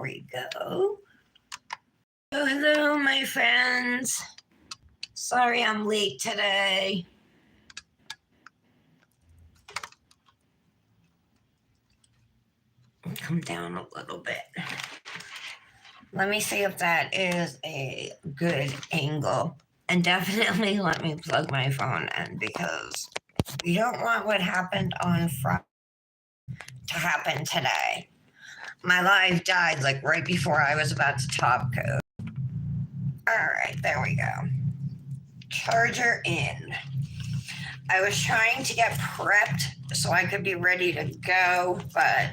we go. Hello, my friends. Sorry I'm late today. Come down a little bit. Let me see if that is a good angle. And definitely let me plug my phone in because we don't want what happened on Friday to happen today. My live died like right before I was about to top code. All right, there we go. Charger in. I was trying to get prepped so I could be ready to go, but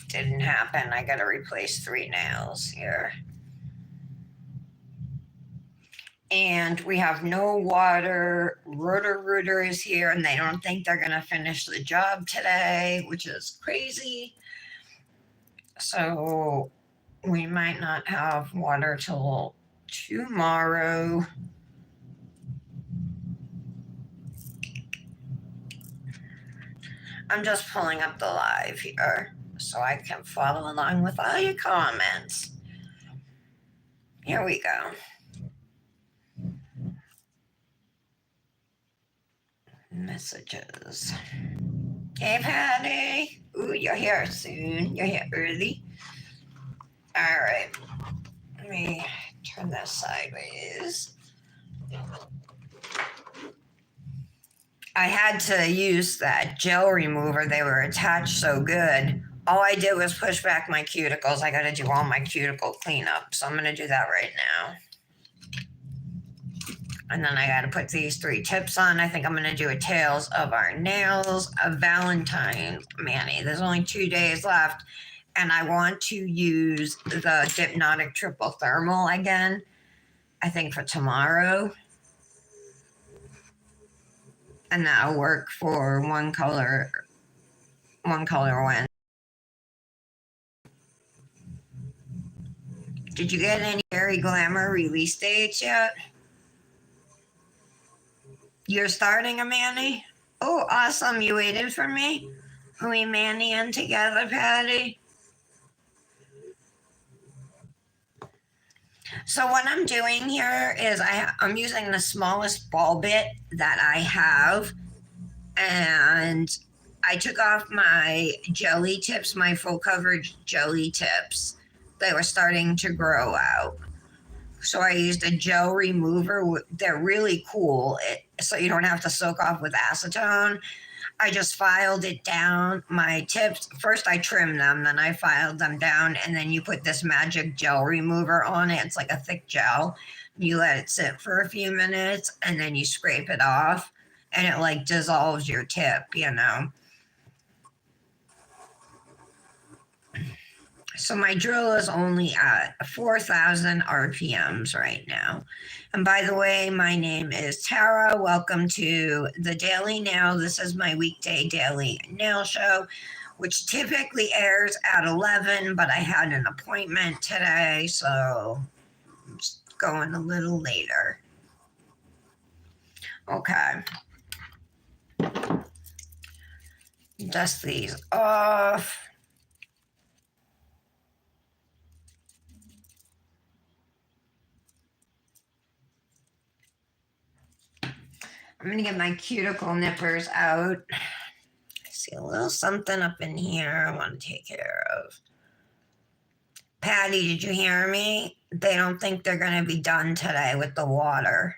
didn't happen. I got to replace 3 nails here. And we have no water. Rotor is here, and they don't think they're going to finish the job today, which is crazy. So we might not have water till tomorrow. I'm just pulling up the live here so I can follow along with all your comments. Here we go. Messages. Hey, Patty. Ooh, you're here soon. You're here early. All right. Let me turn this sideways. I had to use that gel remover. They were attached so good. All I did was push back my cuticles. I got to do all my cuticle cleanup. So I'm going to do that right now. And then I got to put these 3 tips on. I think I'm going to do a Tails of Our Nails, a Valentine mani. There's only 2 days left. And I want to use the Hypnotic Triple Thermal again, I think for tomorrow. And that'll work for one color win. Did you get any Fairy Glamour release dates yet? You're starting a mani? Oh, awesome. You waited for me? Are we mani-ing together, Patty? So what I'm doing here is I'm using the smallest ball bit that I have. And I took off my jelly tips, my full coverage jelly tips. They were starting to grow out. So I used a gel remover. They're really cool. So you don't have to soak off with acetone. I just filed it down. My tips, first I trimmed them, then I filed them down, and then you put this magic gel remover on it. It's like a thick gel. You let it sit for a few minutes, and then you scrape it off, and it like dissolves your tip, you know. So my drill is only at 4,000 RPMs right now. And by the way, my name is Tara. Welcome to the Daily Nail. This is my weekday daily nail show, which typically airs at 11, but I had an appointment today, so I'm just going a little later. Okay. Dust these off. I'm going to get my cuticle nippers out. I see a little something up in here I want to take care of. Patty, did you hear me? They don't think they're going to be done today with the water.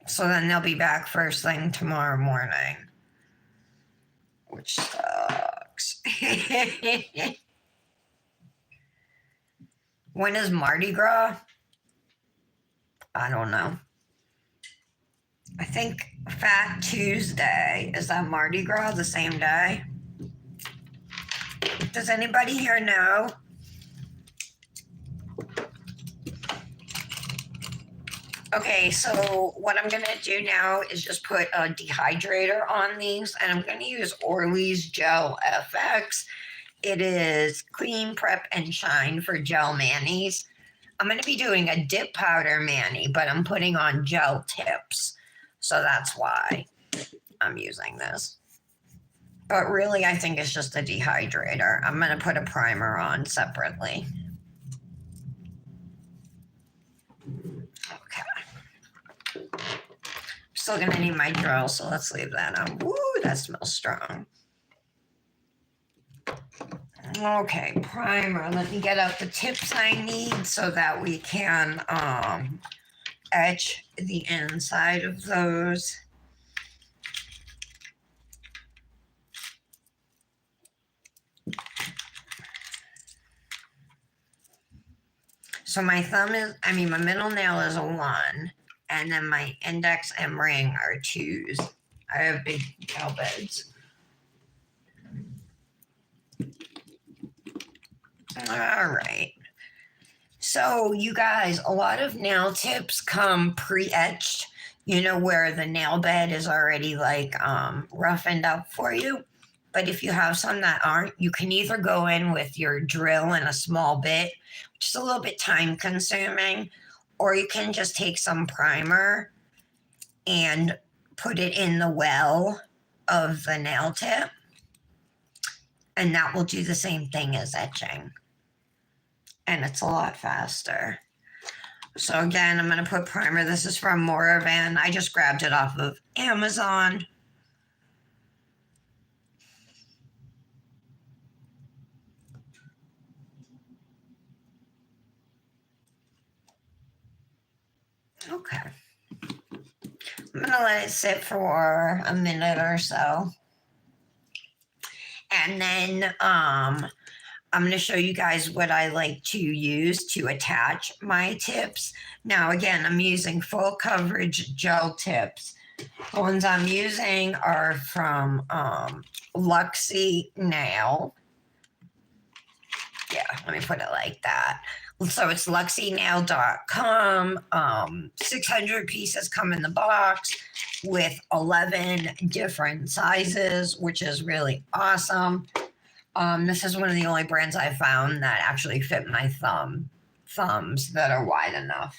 So then they'll be back first thing tomorrow morning. Which sucks. When is Mardi Gras? I don't know. I think Fat Tuesday. Is that Mardi Gras the same day? Does anybody here know? Okay, so what I'm going to do now is just put a dehydrator on these, and I'm going to use Orly's Gel FX. It is clean, prep, and shine for gel manis. I'm going to be doing a dip powder mani, but I'm putting on gel tips. So that's why I'm using this. But really, I think it's just a dehydrator. I'm going to put a primer on separately. Okay. Still going to need my drill, so let's leave that on. Woo, that smells strong. Okay, primer. Let me get out the tips I need so that we can etch the inside of those. So my my middle nail is a 1, and then my index and ring are 2s. I have big nail beds. All right. So you guys, a lot of nail tips come pre-etched, where the nail bed is already like roughened up for you. But if you have some that aren't, you can either go in with your drill and a small bit, which is a little bit time consuming, or you can just take some primer and put it in the well of the nail tip, and that will do the same thing as etching. And it's a lot faster. So again, I'm going to put primer. This is from Amor. I just grabbed it off of Amazon. Okay. I'm going to let it sit for a minute or so. And then I'm going to show you guys what I like to use to attach my tips. Now, again, I'm using full coverage gel tips. The ones I'm using are from Luxie Nail. Yeah, let me put it like that. So it's luxienail.com. 600 pieces come in the box with 11 different sizes, which is really awesome. This is one of the only brands I've found that actually fit my thumbs that are wide enough.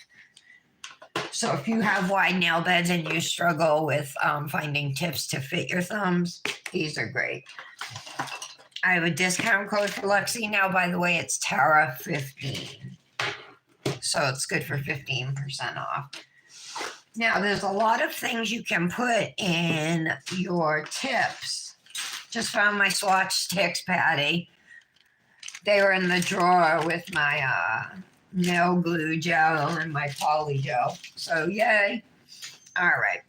So if you have wide nail beds and you struggle with finding tips to fit your thumbs, these are great. I have a discount code for Luxie now, by the way, it's Tara15. So it's good for 15% off. Now, there's a lot of things you can put in your tips. Just found my swatch sticks, Patty. They were in the drawer with my nail glue gel and my poly gel. So yay. All right.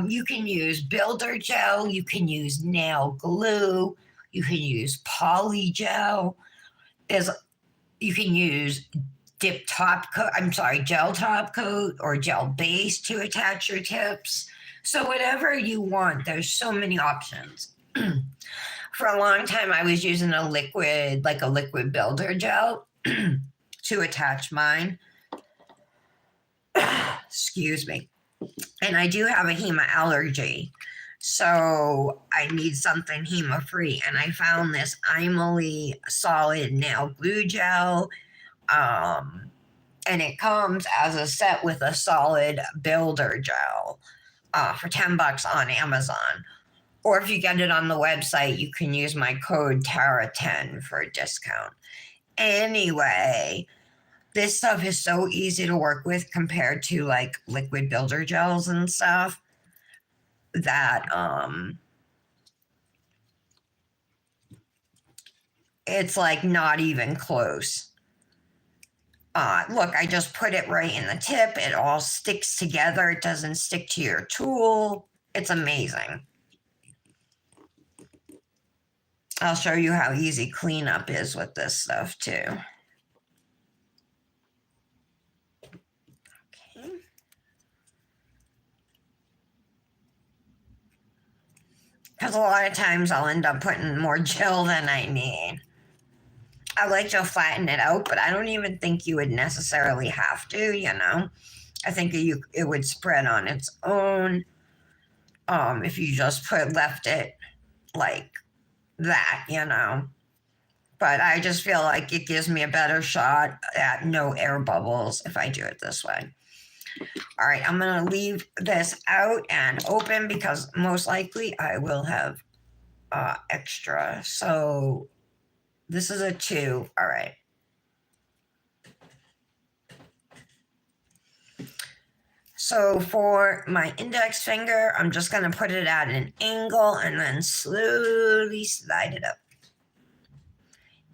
You can use builder gel. You can use nail glue. You can use poly gel. You can use gel top coat or gel base to attach your tips. So whatever you want, there's so many options. For a long time, I was using a liquid builder gel to attach mine. Excuse me. And I do have a HEMA allergy. So I need something HEMA-free. And I found this Imoli solid nail glue gel. And it comes as a set with a solid builder gel for $10 on Amazon. Or if you get it on the website, you can use my code TARA10 for a discount. Anyway, this stuff is so easy to work with compared to like liquid builder gels and stuff that it's like not even close. Look, I just put it right in the tip. It all sticks together. It doesn't stick to your tool. It's amazing. I'll show you how easy cleanup is with this stuff too. Okay. Because a lot of times I'll end up putting more gel than I need. I like to flatten it out, but I don't even think you would necessarily have to, I think it would spread on its own if you just left it like that. But I just feel like it gives me a better shot at no air bubbles if I do it this way. All right, I'm going to leave this out and open because most likely I will have extra. So this is a 2. All right. So for my index finger, I'm just going to put it at an angle and then slowly slide it up.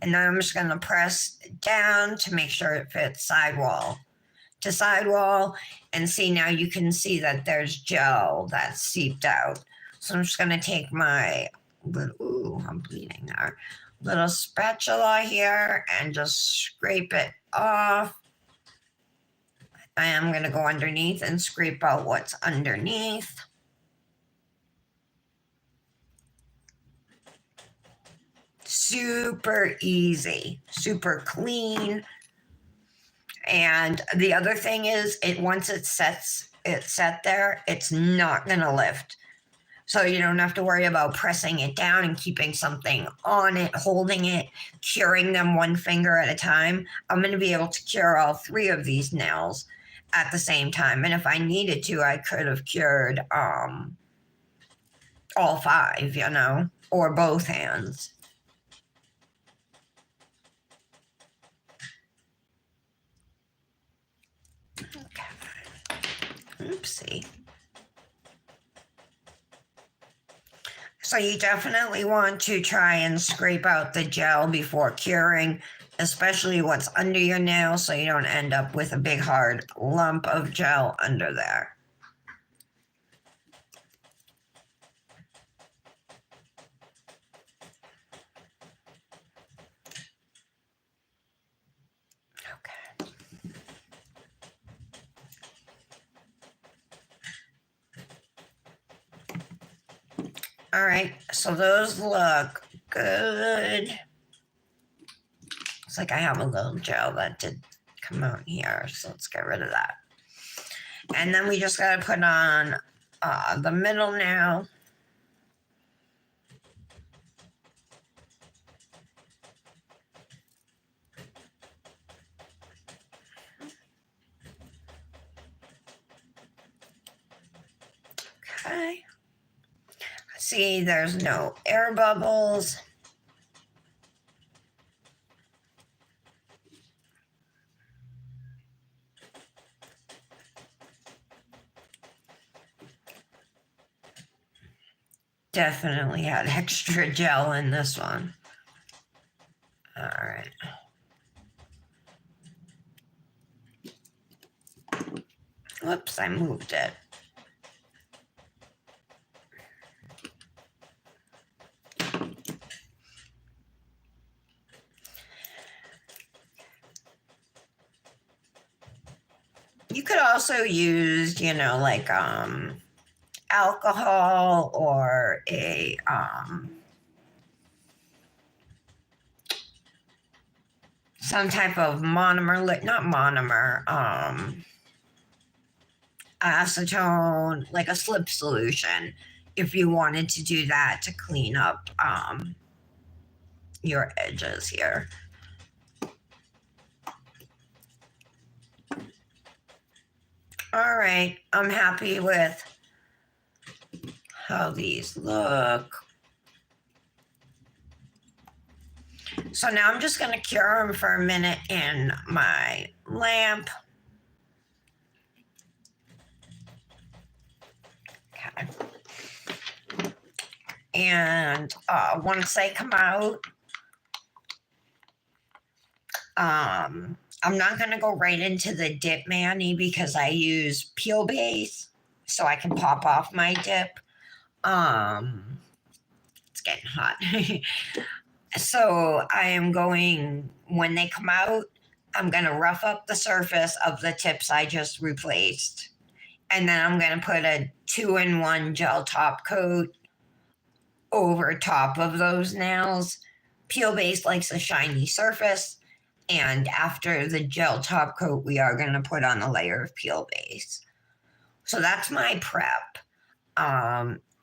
And then I'm just going to press down to make sure it fits sidewall to sidewall. And see, now you can see that there's gel that's seeped out. So I'm just going to take my little, ooh, I'm bleeding there, little spatula here and just scrape it off. I am going to go underneath and scrape out what's underneath. Super easy, super clean. And the other thing is, once it's set there, it's not going to lift. So you don't have to worry about pressing it down and keeping something on it, holding it, curing them one finger at a time. I'm going to be able to cure all 3 of these nails at the same time. And if I needed to, I could have cured all 5, or both hands. Okay. Oopsie. So you definitely want to try and scrape out the gel before curing, especially what's under your nail, so you don't end up with a big hard lump of gel under there. Okay. All right, so those look good. Looks like I have a little gel that did come out here, so let's get rid of that. And then we just got to put on the middle now. Okay. See, there's no air bubbles. Definitely had extra gel in this one. All right. Whoops, I moved it. You could also use, like alcohol or a some type of monomer, not monomer, acetone, like a slip solution, if you wanted to do that to clean up your edges here. All right, I'm happy with how these look. So now I'm just going to cure them for a minute in my lamp. Okay. And once they come out, I'm not going to go right into the dip mani because I use peel base so I can pop off my dip. It's getting hot. So I am going, when they come out, I'm going to rough up the surface of the tips I just replaced. And then I'm going to put a 2-in-1 gel top coat over top of those nails. Peel base likes a shiny surface. And after the gel top coat, we are going to put on a layer of peel base. So that's my prep.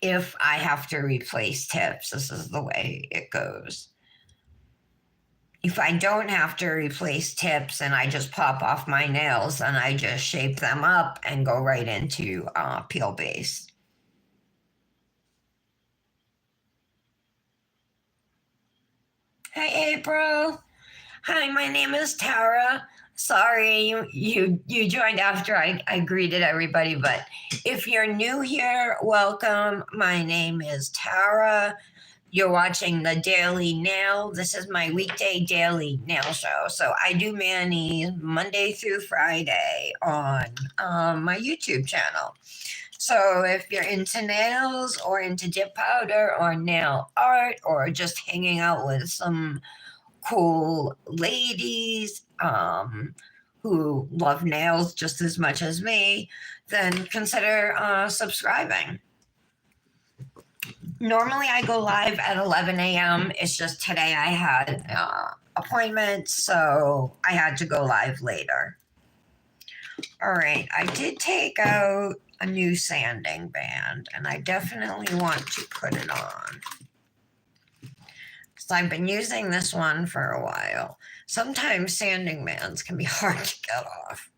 If I have to replace tips, this is the way it goes. If I don't have to replace tips and I just pop off my nails, then I just shape them up and go right into peel base. Hey, April. Hi, my name is Tara. Sorry, you joined after I greeted everybody, but if you're new here, welcome. My name is Tara. You're watching the Daily Nail. This is my weekday daily nail show. So I do manis Monday through Friday on my YouTube channel. So if you're into nails or into dip powder or nail art or just hanging out with some cool ladies who love nails just as much as me, then consider subscribing. Normally, I go live at 11 a.m. It's just today I had appointments, so I had to go live later. All right, I did take out a new sanding band, and I definitely want to put it on. So I've been using this one for a while. Sometimes sanding bands can be hard to get off.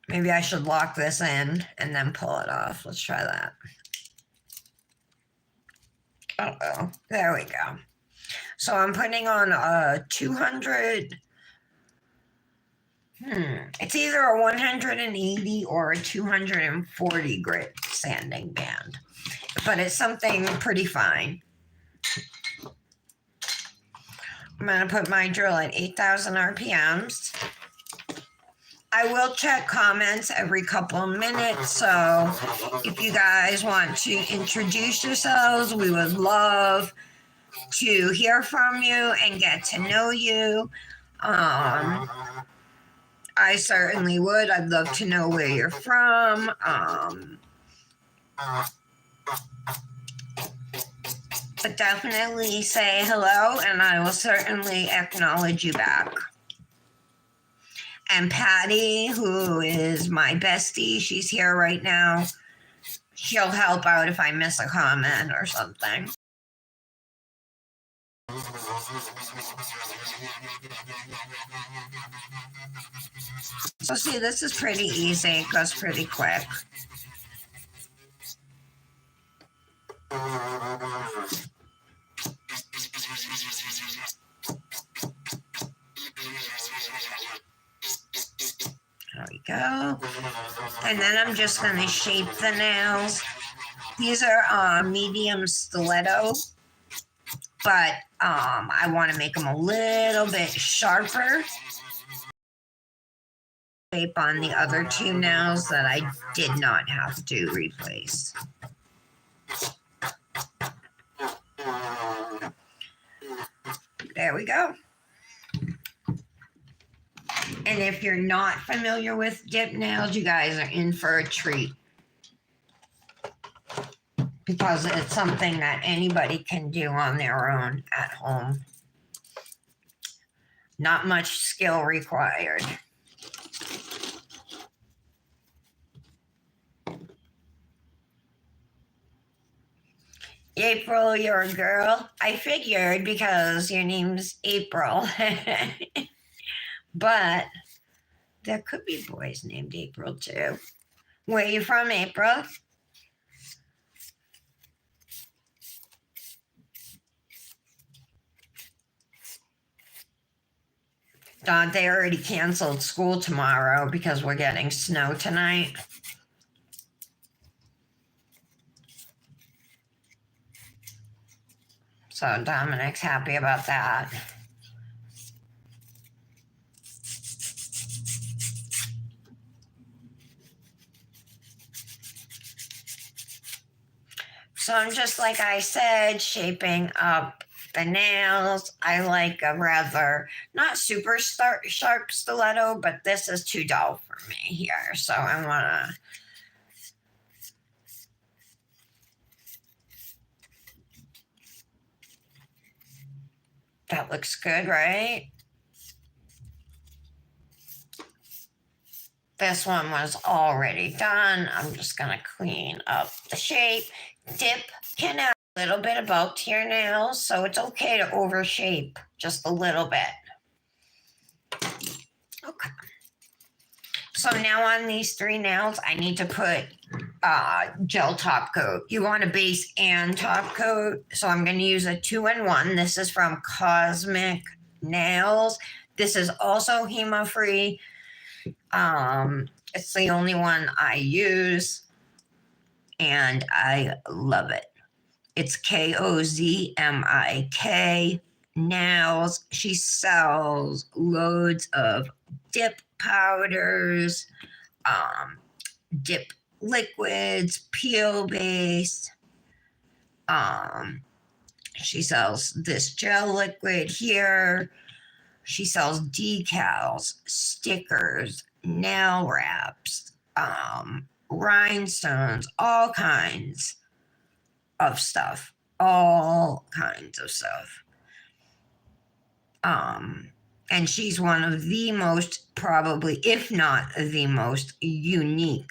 Maybe I should lock this in and then pull it off. Let's try that. Uh-oh, there we go. So I'm putting on a 200, it's either a 180 or a 240 grit sanding band, but it's something pretty fine. I'm going to put my drill at 8,000 RPMs. I will check comments every couple of minutes, so if you guys want to introduce yourselves, we would love to hear from you and get to know you. I certainly would. I'd love to know where you're from. But definitely say hello, and I will certainly acknowledge you back. And Patty, who is my bestie, she's here right now. She'll help out if I miss a comment or something. So see, this is pretty easy. It goes pretty quick. There we go. And then I'm just going to shape the nails. These are medium stiletto, but I want to make them a little bit sharper. Shape on the other two nails that I did not have to replace. There we go. And if you're not familiar with dip nails, you guys are in for a treat. Because it's something that anybody can do on their own at home. Not much skill required. April, you're a girl. I figured because your name's April. But there could be boys named April too. Where are you from, April? They already canceled school tomorrow because we're getting snow tonight. So Dominic's happy about that. So I'm just, like I said, shaping up the nails. I like a rather not super sharp stiletto, but this is too dull for me here. So I want to that looks good, right? This one was already done. I'm just going to clean up the shape. Dip can add a little bit of bulk to your nails, so it's okay to overshape just a little bit. Okay. So now on these 3 nails, I need to put gel top coat. You want a base and top coat. So I'm going to use a 2-in-1. This is from Cosmic Nails. This is also HEMA free. It's the only one I use, and I love it. It's Kozmik Nails. She sells loads of dip powders, dip liquids, peel base. She sells this gel liquid here. She sells decals, stickers, nail wraps, rhinestones, all kinds of stuff. All kinds of stuff. And she's one of the most, probably, if not the most unique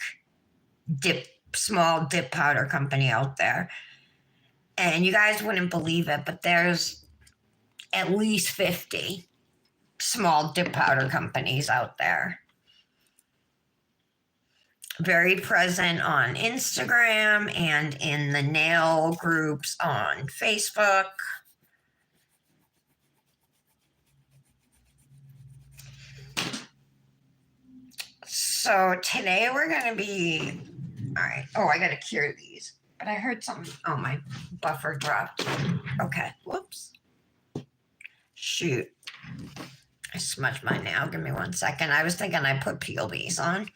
small dip powder company out there. And you guys wouldn't believe it, but there's at least 50 small dip powder companies out there. Very present on Instagram and in the nail groups on Facebook. So today we're going to be, all right. Oh, I got to cure these. But I heard something. Oh, my buffer dropped. Okay. Whoops. Shoot. I smudged my nail. Give me 1 second. I was thinking I put peel base on.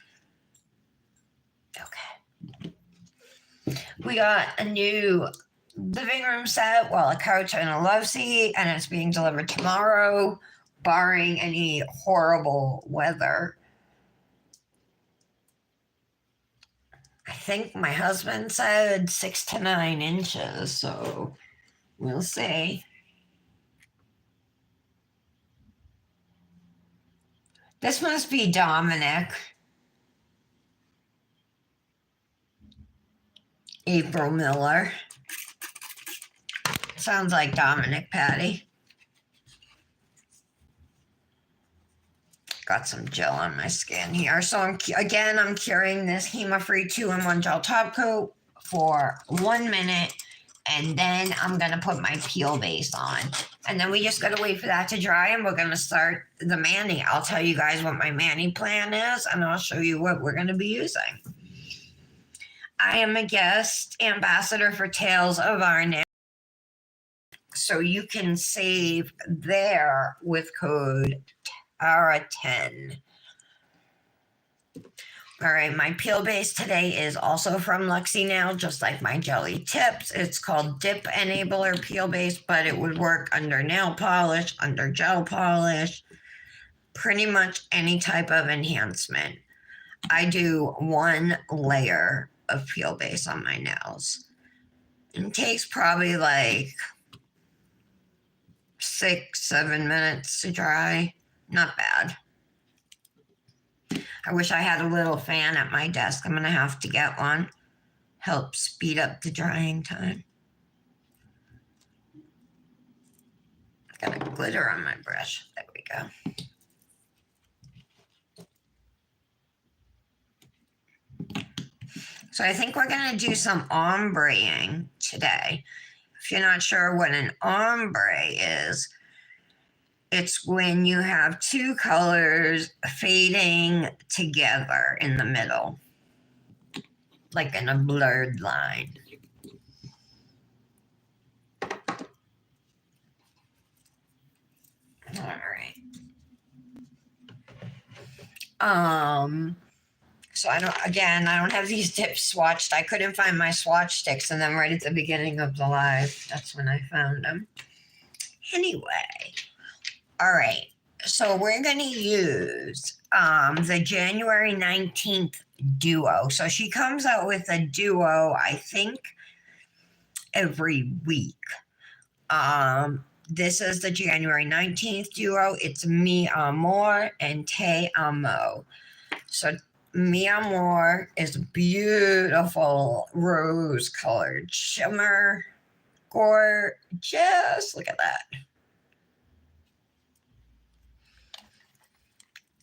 Okay. We got a new living room set, well, a couch and a love seat, and it's being delivered tomorrow, barring any horrible weather. I think my husband said 6 to 9 inches, so we'll see. This must be Dominic. April Miller. Sounds like Dominic, Patty. Got some gel on my skin here. So I'm curing this HEMA-free 2-in-1 gel top coat for 1 minute. And then I'm going to put my peel base on. And then we just got to wait for that to dry. And we're going to start the mani. I'll tell you guys what my mani plan is. And I'll show you what we're going to be using. I am a guest ambassador for Tales of Arnett. So you can save there with code TARA10. All right, my peel base today is also from Luxie Nail, just like my jelly tips. It's called Dip Enabler Peel Base, but it would work under nail polish, under gel polish, pretty much any type of enhancement. I do 1 layer of peel base on my nails. It takes probably like 6-7 minutes to dry. Not bad. I wish I had a little fan at my desk. I'm going to have to get one. Help speed up the drying time. Got a glitter on my brush. There we go. So I think we're going to do some ombreing today. If you're not sure what an ombre is, it's when you have 2 colors fading together in the middle, like in a blurred line. All right. So I don't have these dips swatched. I couldn't find my swatch sticks, and then right at the beginning of the live, that's when I found them. Anyway. All right, so we're going to use the January 19th duo. So she comes out with a duo, I think, every week. This is the January 19th duo. It's Mi Amor and Te Amo. So Mi Amor is beautiful rose-colored shimmer. Gorgeous. Look at that.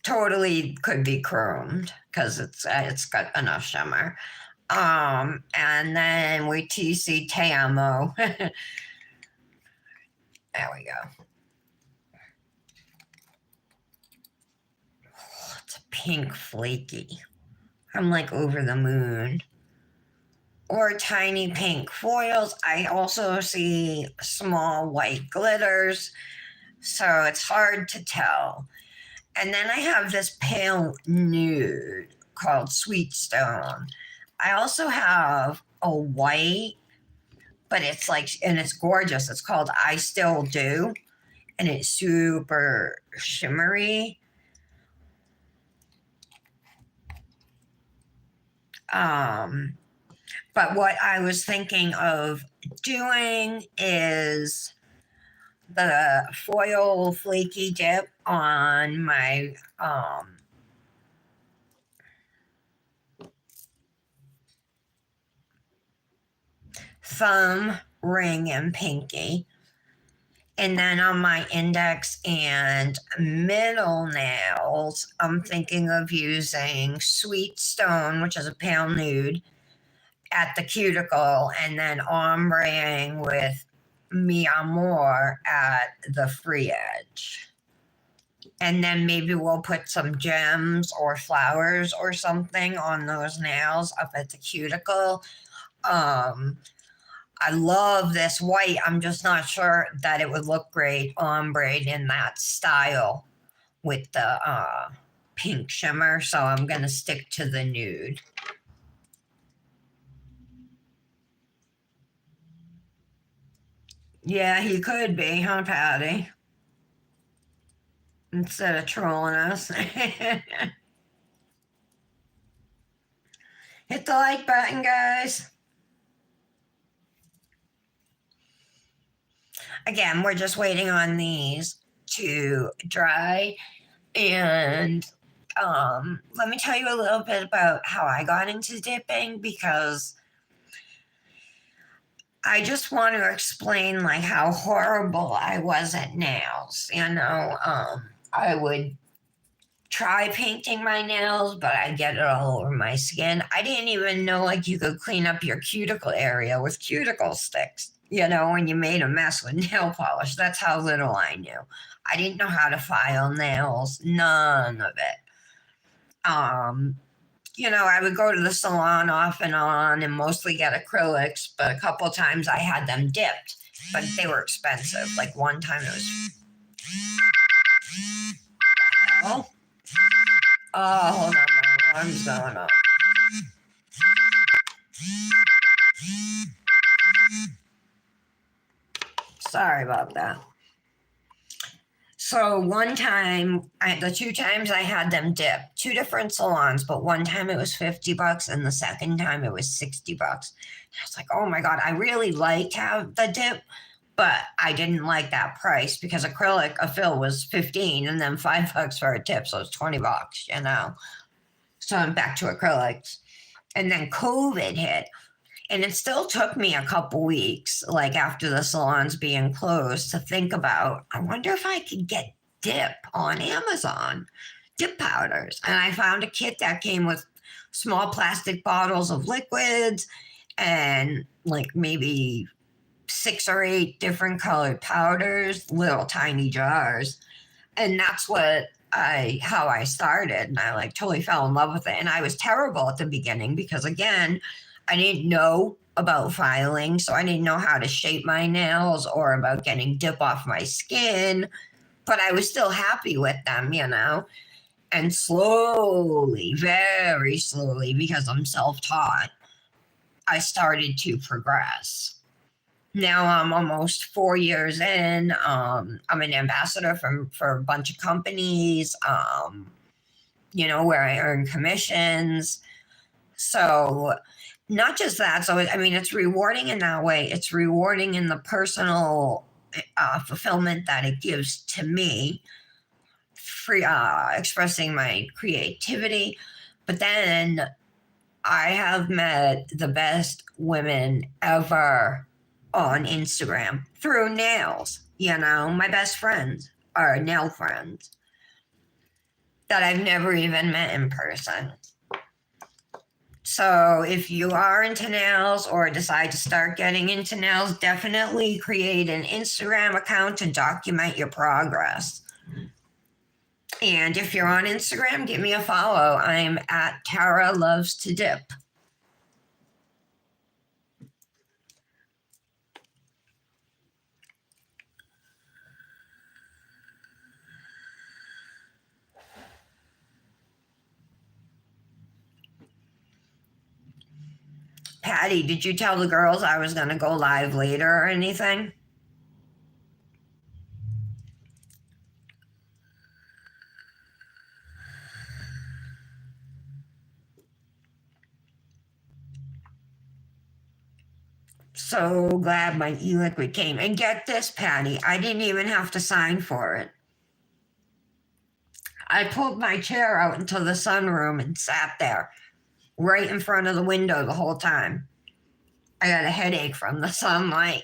totally could be chromed because it's got enough shimmer. And then we TC Te Amo. There we go. Oh, it's pink flaky. I'm like over the moon. Or tiny pink foils. I also see small white glitters, so it's hard to tell. And then I have this pale nude called Sweet Stone. I also have a white, but it's like, and it's gorgeous. It's called I Still Do, and it's super shimmery. Um, but what I was thinking of doing is the foil flaky dip on my thumb, ring, and pinky. And then on my index and middle nails, I'm thinking of using Sweet Stone, which is a pale nude, at the cuticle, and then ombreing with Mi Amor at the free edge. And then maybe we'll put some gems or flowers or something on those nails up at the cuticle. Um, I love this white. I'm just not sure that it would look great ombre in that style with the pink shimmer. So I'm going to stick to the nude. Yeah, he could be, huh, Patty? Instead of trolling us. Hit the like button, guys. Again, we're just waiting on these to dry. And let me tell you a little bit about how I got into dipping, because I just want to explain like how horrible I was at nails. I would try painting my nails, but I get it all over my skin. I didn't even know like you could clean up your cuticle area with cuticle sticks, when you made a mess with nail polish. That's how little I knew. I didn't know how to file nails, none of it. I would go to the salon off and on and mostly get acrylics, but a couple times I had them dipped, but they were expensive. Like one time it was. Oh, hold on, my alarm's going off. Sorry about that. So one time, the two times I had them dipped, two different salons, but one time it was $50 and the second time it was $60. I was like, oh my God, I really liked how the dip, but I didn't like that price because acrylic, a fill was 15 and then $5 for a tip. So it's $20, So I'm back to acrylics. And then COVID hit. And it still took me a couple weeks, like after the salons being closed, to think about, I wonder if I could get dip on Amazon, dip powders. And I found a kit that came with small plastic bottles of liquids and like maybe 6 or 8 different colored powders, little tiny jars. And that's how I started. And I like totally fell in love with it. And I was terrible at the beginning because again, I didn't know about filing, so I didn't know how to shape my nails or about getting dip off my skin, but I was still happy with them, And slowly, very slowly, because I'm self taught, I started to progress. Now I'm almost 4 years in. I'm an ambassador for a bunch of companies, where I earn commissions. So not just that. So, I mean, it's rewarding in that way. It's rewarding in the personal fulfillment that it gives to me, expressing my creativity. But then I have met the best women ever on Instagram through nails. My best friends are nail friends. that I've never even met in person. So if you are into nails or decide to start getting into nails, definitely create an Instagram account to document your progress. And if you're on Instagram, give me a follow. I'm at Tara Loves to Dip. Patty, did you tell the girls I was going to go live later or anything? So glad my e-liquid came. And get this, Patty, I didn't even have to sign for it. I pulled my chair out into the sunroom and sat there right in front of the window the whole time. I got a headache from the sunlight.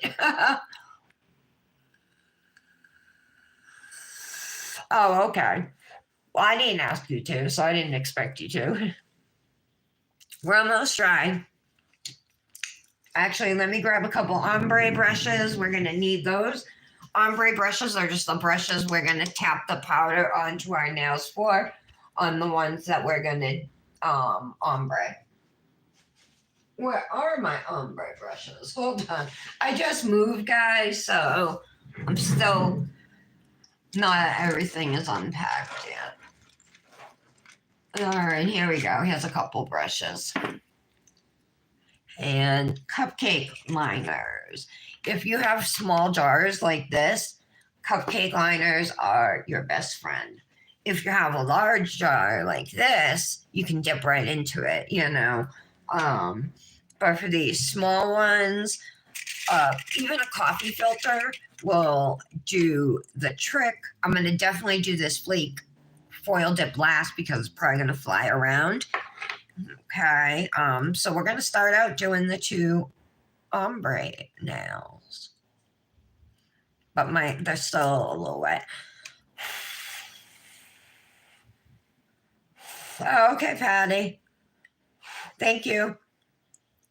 Oh, okay. Well, I didn't ask you to, so I didn't expect you to. We're almost dry. Actually, let me grab a couple ombre brushes. We're going to need those. Ombre brushes are just the brushes we're going to tap the powder onto our nails for on the ones that we're going to ombre. Where are my ombre brushes? Hold on. I just moved, guys, so I'm still not everything is unpacked yet. All right, here we go. Here's a couple brushes. And cupcake liners. If you have small jars like this, cupcake liners are your best friend. If you have a large jar like this, you can dip right into it, you know. But for these small ones, even a coffee filter will do the trick. I'm going to definitely do this flake foil dip last because it's probably going to fly around. Okay, so we're going to start out doing the two ombre nails. But they're still a little wet. Okay, Patty. Thank you.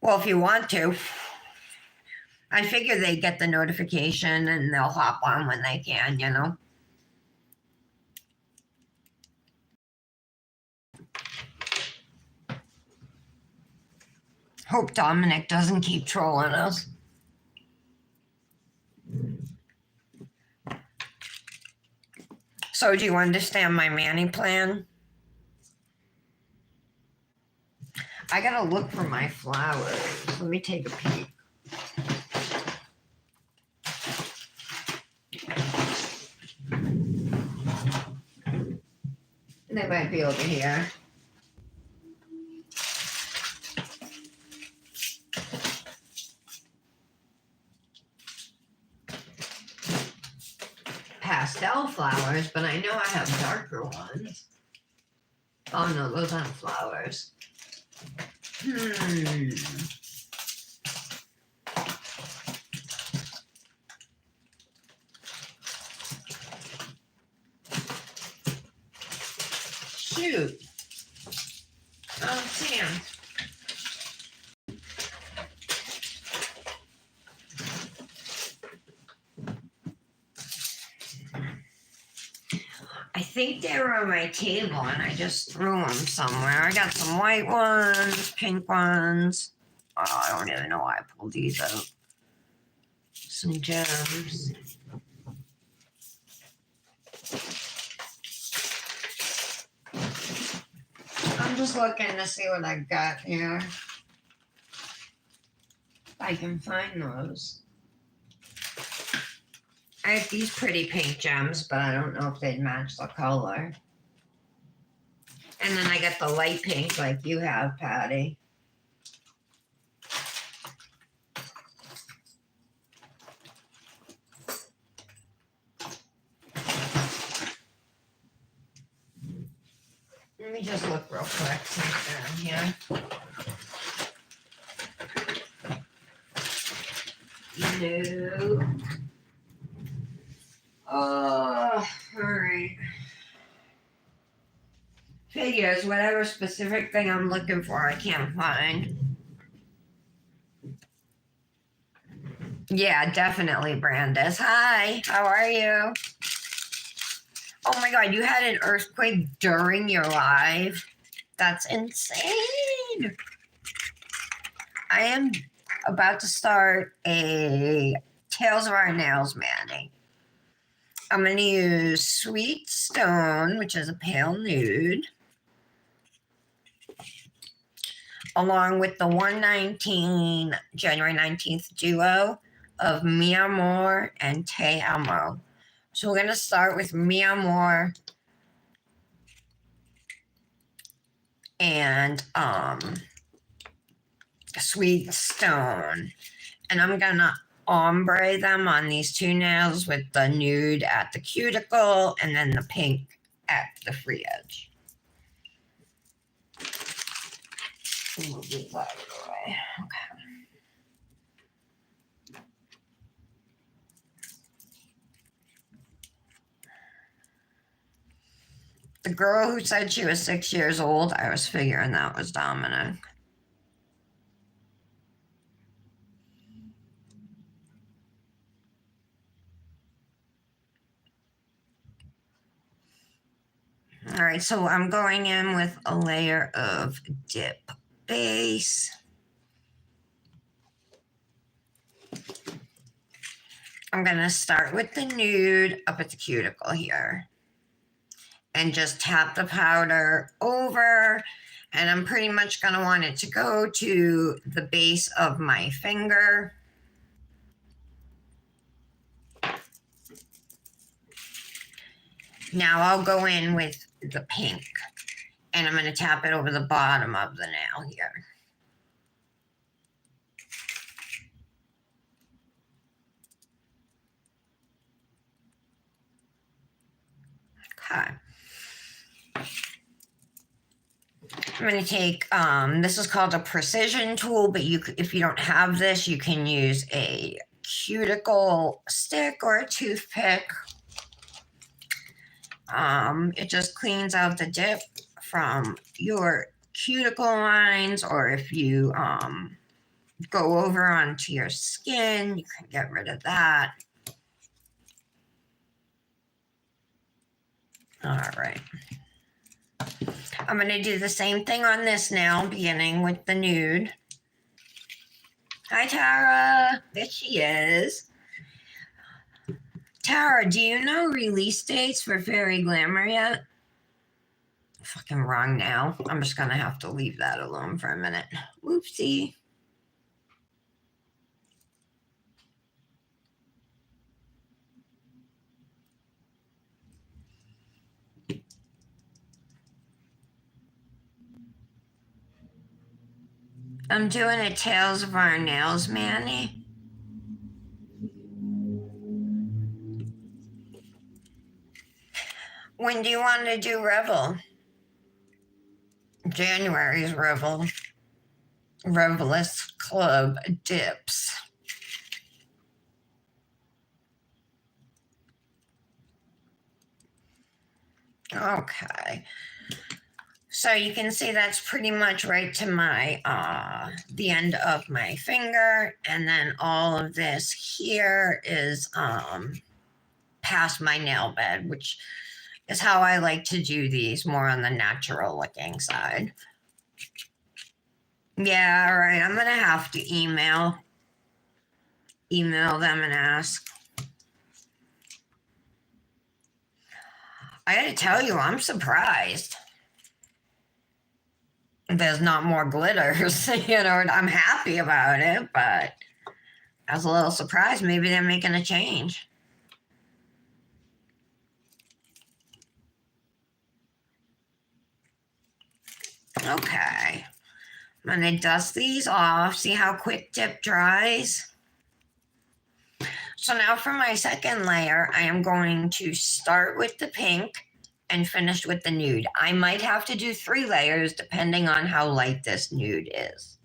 Well, if you want to. I figure they get the notification and they'll hop on when they can, you know. Hope Dominic doesn't keep trolling us. So do you understand my Manny plan? I gotta look for my flowers. Let me take a peek. They might be over here. Pastel flowers, but I know I have darker ones. Oh no, those aren't flowers. Shoot. Oh, damn. I think they were on my table and I just threw them somewhere. I got some white ones, pink ones. Oh, I don't even know why I pulled these out. Some gems. I'm just looking to see what I got here. If I can find those. I have these pretty pink gems, but I don't know if they'd match the color. And then I got the light pink like you have, Patty. Let me just look real quick since they're in here. No. Oh, all right. Figures, whatever specific thing I'm looking for, I can't find. Yeah, definitely, Brandis. Hi, how are you? Oh my god, you had an earthquake during your live? That's insane. I am about to start a Tales of Our Nails Manny. I'm going to use Sweet Stone, which is a pale nude, along with the 119 January 19th duo of Mi Amor and Te Amo. So we're going to start with Mi Amor and Sweet Stone. And I'm going to ombre them on these two nails with the nude at the cuticle and then the pink at the free edge. Move these out of the way. Okay. The girl who said she was 6 years old, I was figuring that was Dominic. All right, so I'm going in with a layer of dip base. I'm going to start with the nude up at the cuticle here and just tap the powder over. And I'm pretty much going to want it to go to the base of my finger. Now I'll go in with the pink and I'm going to tap it over the bottom of the nail here. Okay. I'm going to take, this is called a precision tool, but if you don't have this, you can use a cuticle stick or a toothpick. It just cleans out the dip from your cuticle lines, or if you go over onto your skin, you can get rid of that. All right. I'm going to do the same thing on this nail, beginning with the nude. Hi, Tara. There she is. Tara, do you know release dates for Fairy Glamour yet? Fucking wrong now. I'm just going to have to leave that alone for a minute. Whoopsie. I'm doing a Tales of Our Nails Manny. When do you want to do Revel? January's Revel. Revelist Club dips. Okay. So you can see that's pretty much right to my the end of my finger, and then all of this here is past my nail bed, which is how I like to do these, more on the natural looking side. Yeah, all right. I'm gonna have to email them and ask. I gotta tell you, I'm surprised there's not more glitters. I'm happy about it, but I was a little surprised. Maybe they're making a change. Okay. I'm going to dust these off. See how quick dip dries? So now for my second layer, I am going to start with the pink and finish with the nude. I might have to do 3 layers depending on how light this nude is.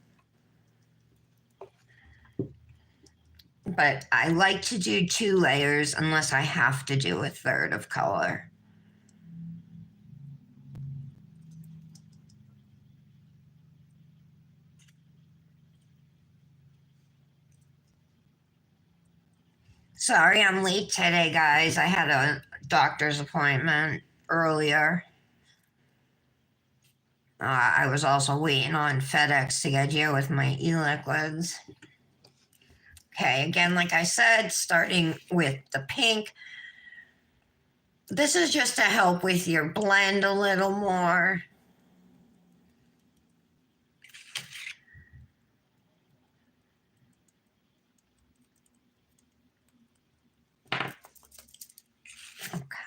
But I like to do 2 layers unless I have to do a third of color. Sorry I'm late today, guys. I had a doctor's appointment earlier. I was also waiting on FedEx to get here with my e-liquids. Okay, again, like I said, starting with the pink. This is just to help with your blend a little more.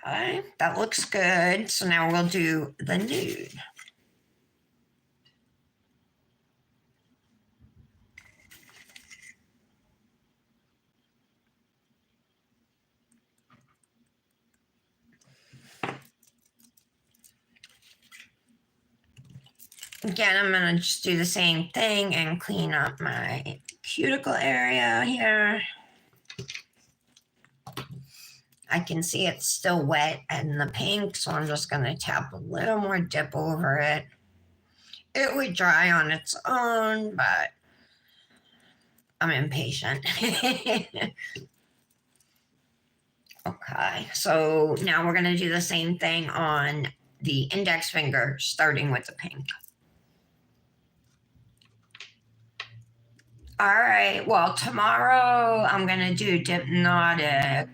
Okay, that looks good. So now we'll do the nude. Again, I'm gonna just do the same thing and clean up my cuticle area here. I can see it's still wet in the pink, so I'm just gonna tap a little more dip over it. It would dry on its own, but I'm impatient. Okay, so now we're gonna do the same thing on the index finger, starting with the pink. All right, well, tomorrow I'm gonna do Hypnotic.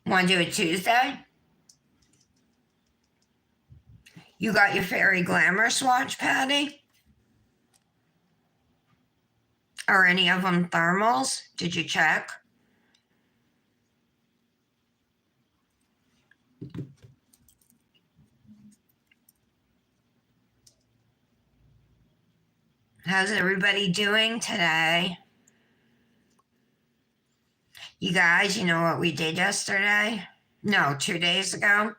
Want to do it Tuesday? You got your Fairy Glamour swatch, Patty? Are any of them thermals? Did you check? How's everybody doing today? You guys, you know what we did yesterday? No, 2 days ago.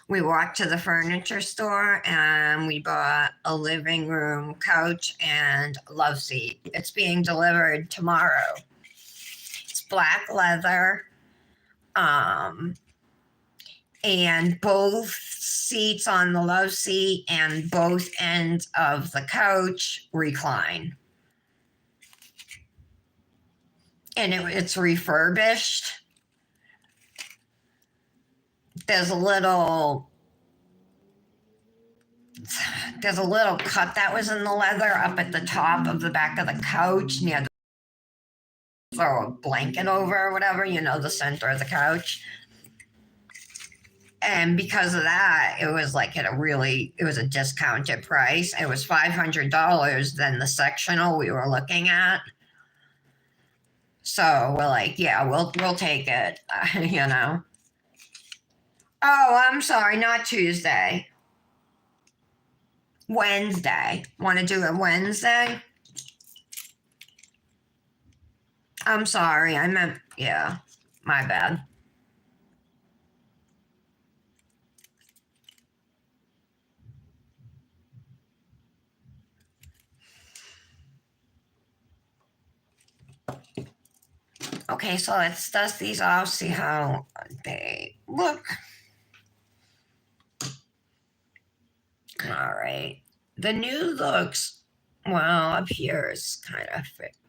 We walked to the furniture store and we bought a living room couch and love seat. It's being delivered tomorrow. It's black leather. And both seats on the love seat and both ends of the couch recline. And it's refurbished. There's a little cut that was in the leather up at the top of the back of the couch near the throw a blanket over or whatever, the center of the couch. And because of that, it was like it was a discounted price. It was $500 than the sectional we were looking at. So we're like, yeah, we'll take it, Oh, I'm sorry, not Tuesday. Wednesday. Want to do it Wednesday? I'm sorry, I meant, yeah, my bad. Okay, so let's dust these off, see how they look. All right. The nude looks, well, up here is kind of,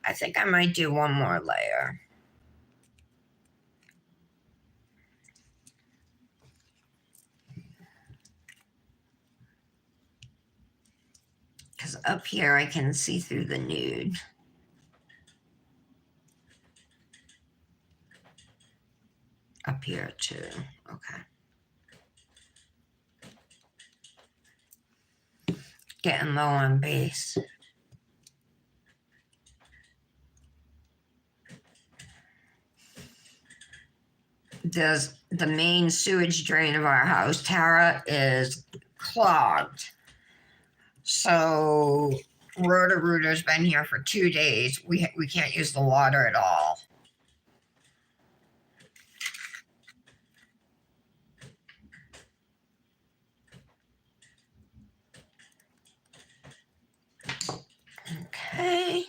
I think I might do one more layer. Because up here I can see through the nude. Up here too, okay. Getting low on base. There's the main sewage drain of our house, Tara, is clogged. So Roto-Rooter's been here for 2 days. We can't use the water at all. Okay.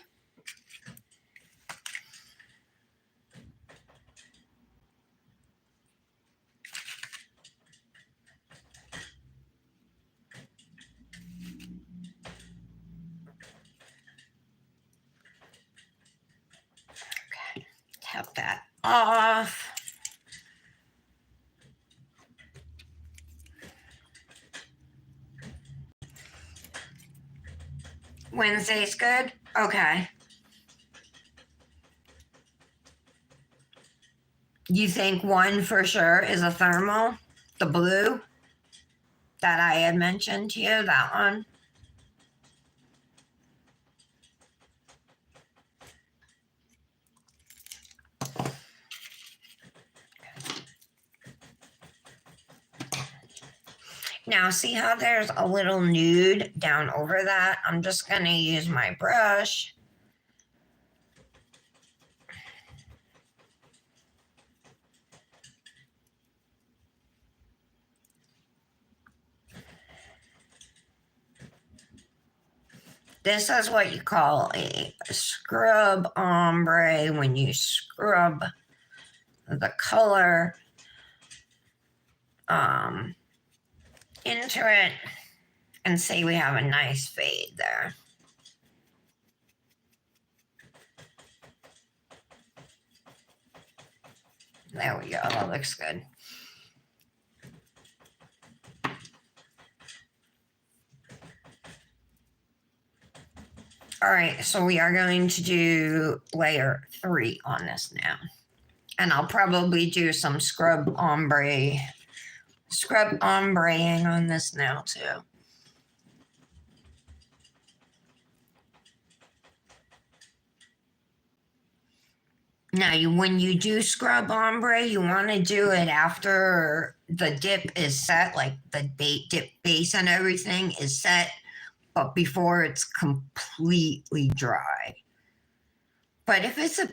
off. Wednesday's good? Okay. You think one for sure is a thermal? The blue that I had mentioned to you, that one? Now, see how there's a little nude down over that? I'm just going to use my brush. This is what you call a scrub ombre when you scrub the color into it, and see we have a nice fade there. There we go, that looks good. All right, so we are going to do layer 3 on this now. And I'll probably do some scrub ombreing on this now too. Now, when you do scrub ombre, you want to do it after the dip is set, like the dip base and everything is set, but before it's completely dry. But if it's a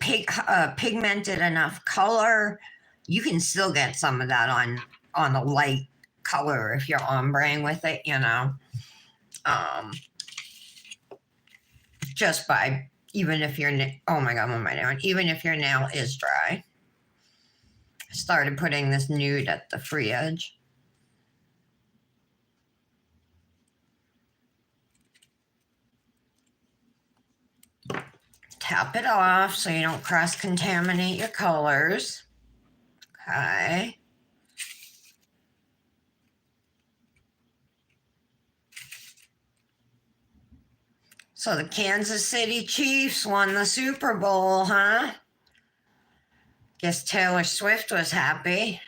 pigmented enough color, you can still get some of that on a light color if you're ombreing with it, you know. Just by, even if your, oh my God, what am I doing? Even if your nail is dry. I started putting this nude at the free edge. Tap it off so you don't cross-contaminate your colors. Okay. So the Kansas City Chiefs won the Super Bowl, huh? Guess Taylor Swift was happy.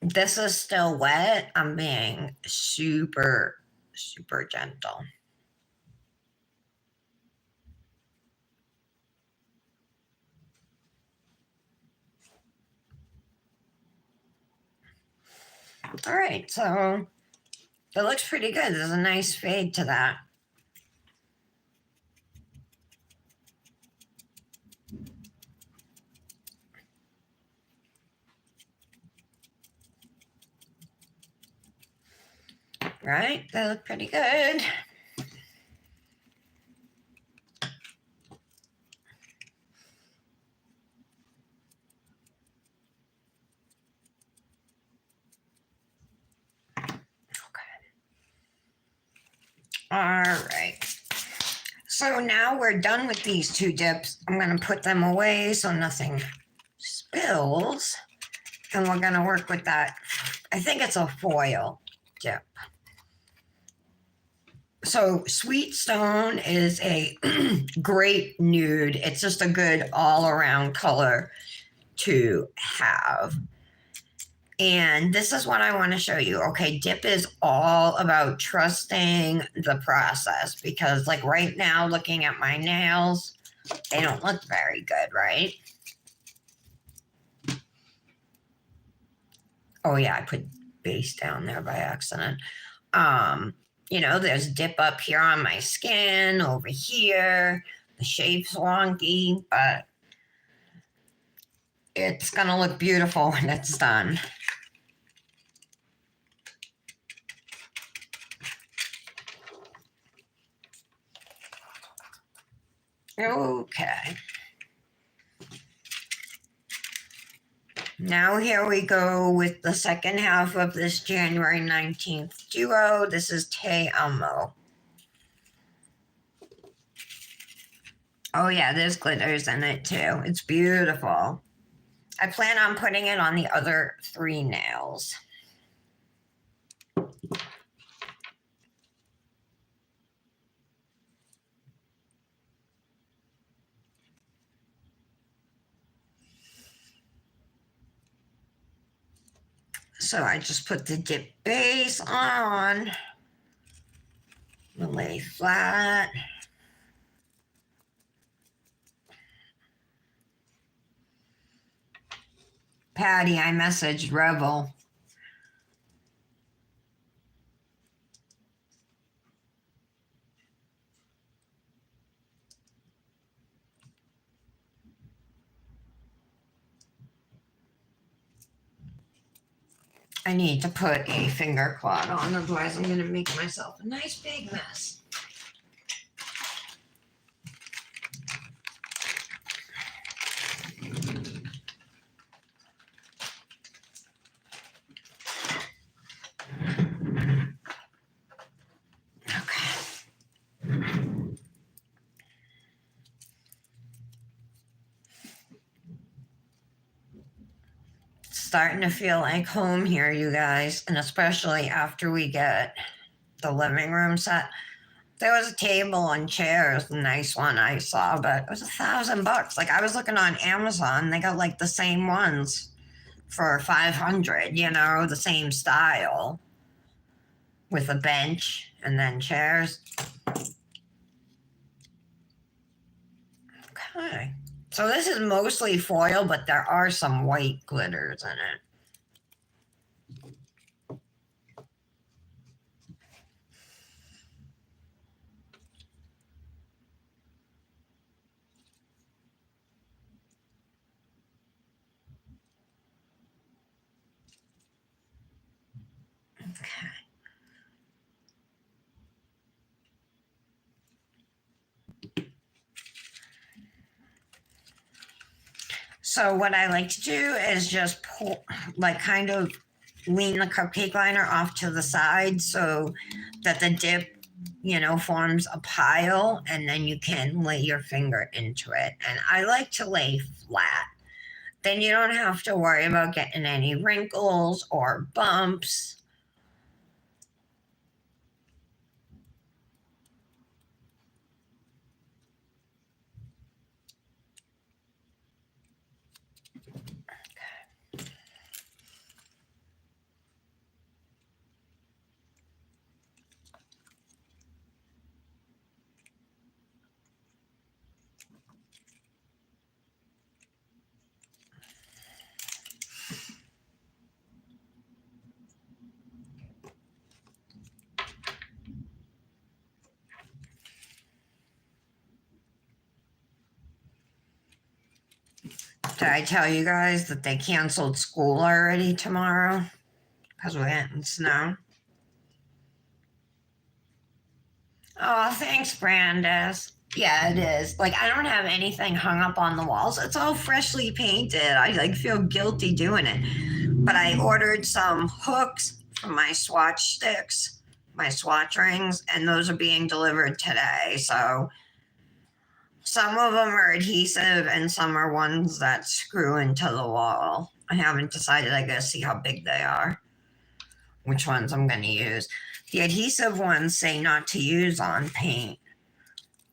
This is still wet. I'm being super, super gentle. All right, so it looks pretty good. There's a nice fade to that. Right, they look pretty good. All right. So now we're done with these two dips. I'm going to put them away so nothing spills. And we're going to work with that. I think it's a foil dip. So Sweet Stone is a great nude. It's just a good all-around color to have. And this is what I want to show you. Okay, dip is all about trusting the process because, like, right now, looking at my nails, they don't look very good, right? Oh, yeah, I put base down there by accident. You know, there's dip up here on my skin, over here. The shape's wonky, but it's going to look beautiful when it's done. Okay. Now here we go with the second half of this January 19th duo. This is Te Amo. Oh yeah, there's glitters in it too. It's beautiful. I plan on putting it on the other 3 nails. So I just put the dip base on, lay flat. Patty, I messaged Revel. I need to put a finger cloth on, otherwise I'm going to make myself a nice big mess. Starting to feel like home here, you guys, and especially after we get the living room set. There was a table and chairs, a nice one I saw, but it was $1,000. Like I was looking on Amazon, they got like the same ones for 500. You know, the same style with a bench and then chairs. Okay. So this is mostly foil, but there are some white glitters in it. Okay. So what I like to do is just pull, like kind of lean the cupcake liner off to the side so that the dip, you know, forms a pile, and then you can lay your finger into it. And I like to lay flat. Then you don't have to worry about getting any wrinkles or bumps. Did I tell you guys that they canceled school already tomorrow? Because we're getting snow. Oh, thanks, Brandis. Yeah, it is. Like I don't have anything hung up on the walls. It's all freshly painted. I like feel guilty doing it. But I ordered some hooks for my swatch sticks, my swatch rings, and those are being delivered today. So some of them are adhesive and some are ones that screw into the wall. I haven't decided. I gotta see how big they are, which ones I'm gonna use. The adhesive ones say not to use on paint.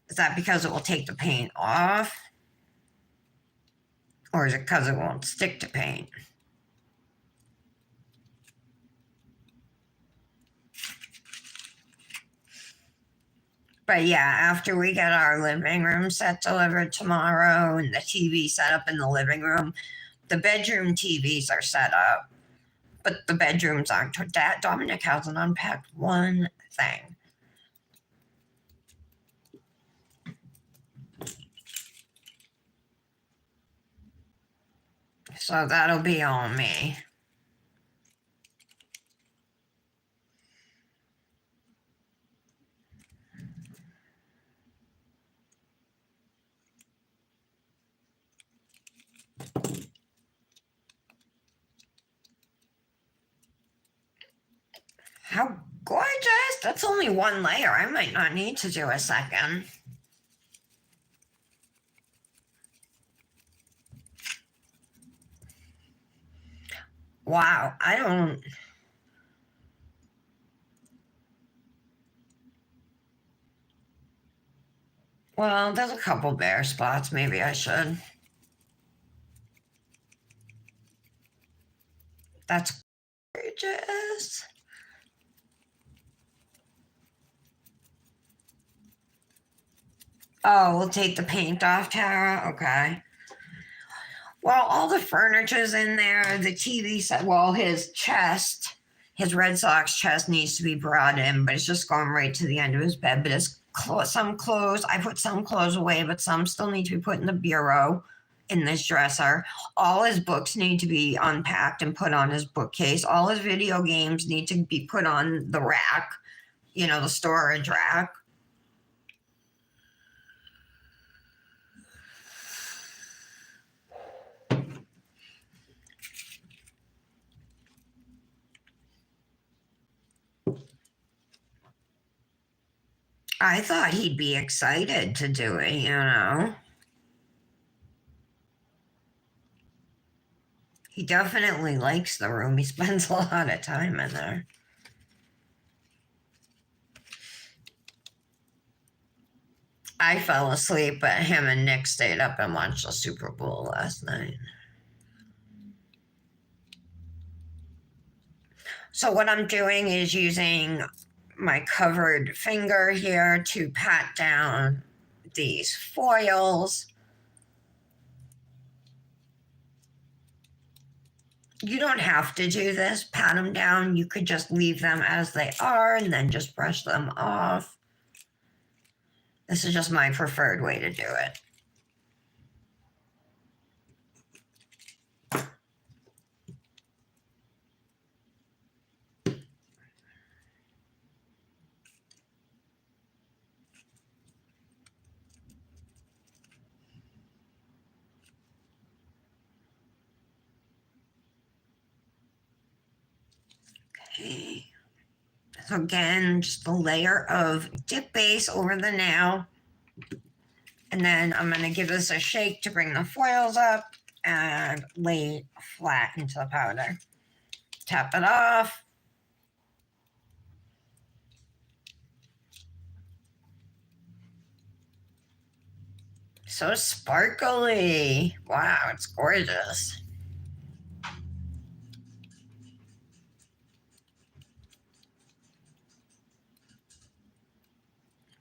Is that because it will take the paint off? Or is it because it won't stick to paint? But yeah, after we get our living room set delivered tomorrow and the TV set up in the living room, the bedroom TVs are set up, but the bedrooms aren't. That Dominic hasn't unpacked one thing. So that'll be on me. How gorgeous! That's only one layer. I might not need to do a second. Wow, I don't. Well, there's a couple bare spots. Maybe I should. That's gorgeous. Oh, we'll take the paint off, Tara. Okay. Well, all the furniture's in there. The TV set. Well, his chest, his Red Sox chest needs to be brought in, but it's just going right to the end of his bed. But his some clothes, I put some clothes away, but some still need to be put in the bureau in this dresser. All his books need to be unpacked and put on his bookcase. All his video games need to be put on the rack, the storage rack. I thought he'd be excited to do it. He definitely likes the room. He spends a lot of time in there. I fell asleep, but him and Nick stayed up and watched the Super Bowl last night. So, what I'm doing is using my covered finger here to pat down these foils. You don't have to do this, pat them down. You could just leave them as they are and then just brush them off. This is just my preferred way to do it. Okay. So again, just a layer of dip base over the nail. And then I'm going to give this a shake to bring the foils up and lay flat into the powder. Tap it off. So sparkly. Wow, it's gorgeous.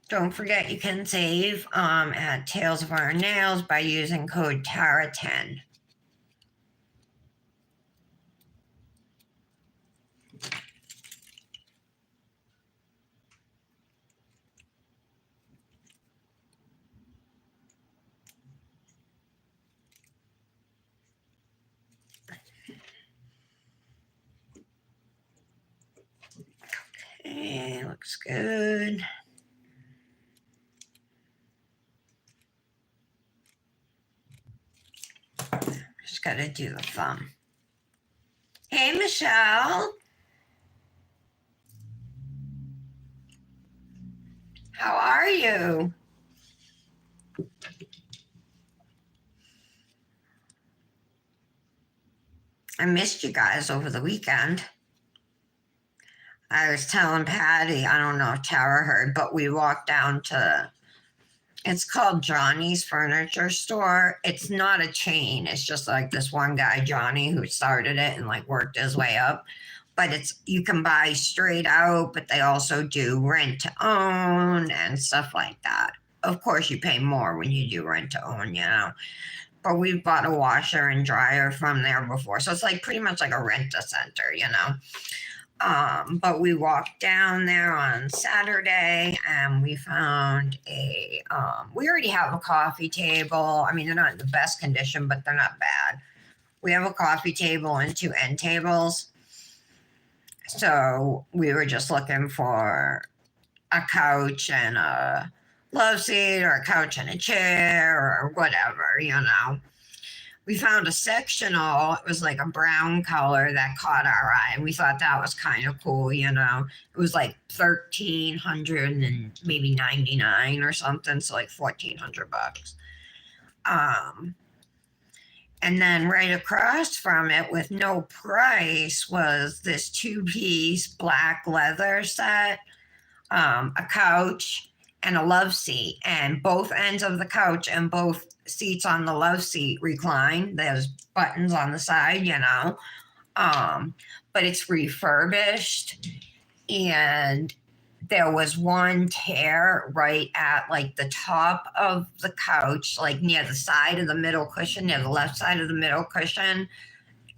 Don't forget you can save at Tales of Iron Nails by using code TARA10. Okay, looks good. Just got to do the thumb. Hey, Michelle. How are you? I missed you guys over the weekend. I was telling Patty, I don't know if Tara heard, but we walked down to, it's called Johnny's Furniture Store. It's not a chain. It's just like this one guy, Johnny, who started it and like worked his way up. But you can buy straight out, but they also do rent to own and stuff like that. Of course, you pay more when you do rent to own. But we've bought a washer and dryer from there before. So it's like pretty much like a rent-a-center. But we walked down there on Saturday and we found we already have a coffee table. I mean, they're not in the best condition, but they're not bad. We have a coffee table and 2 end tables. So we were just looking for a couch and a love seat or a couch and a chair or whatever. We found a sectional. It was like a brown color that caught our eye, and we thought that was kind of cool. It was like $1,300 and maybe 99 or something, so like $1,400. And then right across from it with no price was this two-piece black leather set, a couch, and a love seat. And both ends of the couch and both seats on the love seat recline. There's buttons on the side, you know. But it's refurbished, and there was one tear right at like the top of the couch, like near the side of the middle cushion, near the left side of the middle cushion,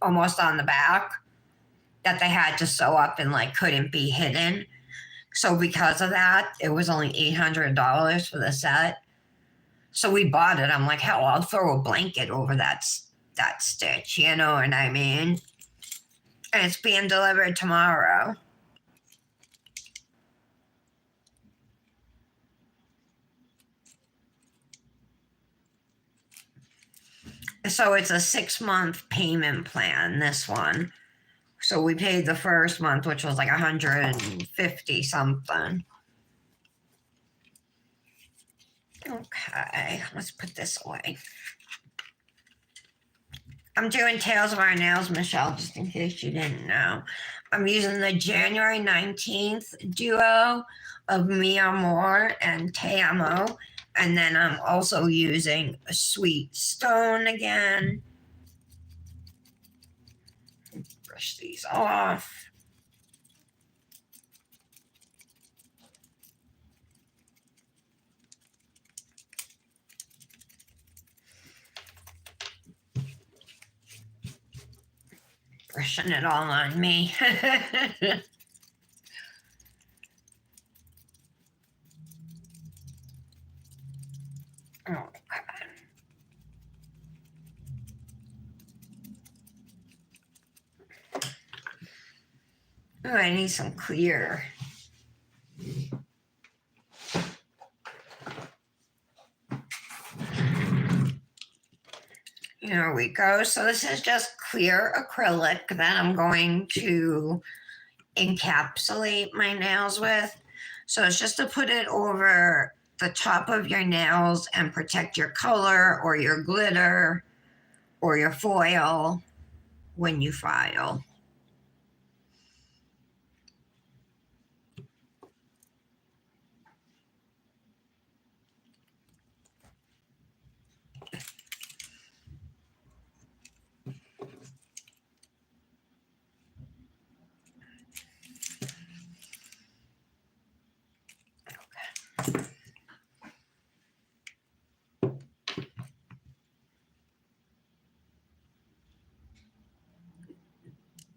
almost on the back, that they had to sew up and like couldn't be hidden. So because of that, it was only $800 for the set. So we bought it. I'm like, hell, I'll throw a blanket over that stitch. You know what I mean? And it's being delivered tomorrow. So it's a 6-month payment plan, this one. So we paid the first month, which was like 150 something. Okay, let's put this away. I'm doing Tails of Our Nails, Michelle, just in case you didn't know. I'm using the January 19th duo of Mi Amor and Te Amo. And then I'm also using a Sweet Stone again. Brush these off. Brushing it all on me. Oh, God. Oh, I need some clear. Here we go. So this is just clear acrylic that I'm going to encapsulate my nails with. So it's just to put it over the top of your nails and protect your color or your glitter or your foil when you file.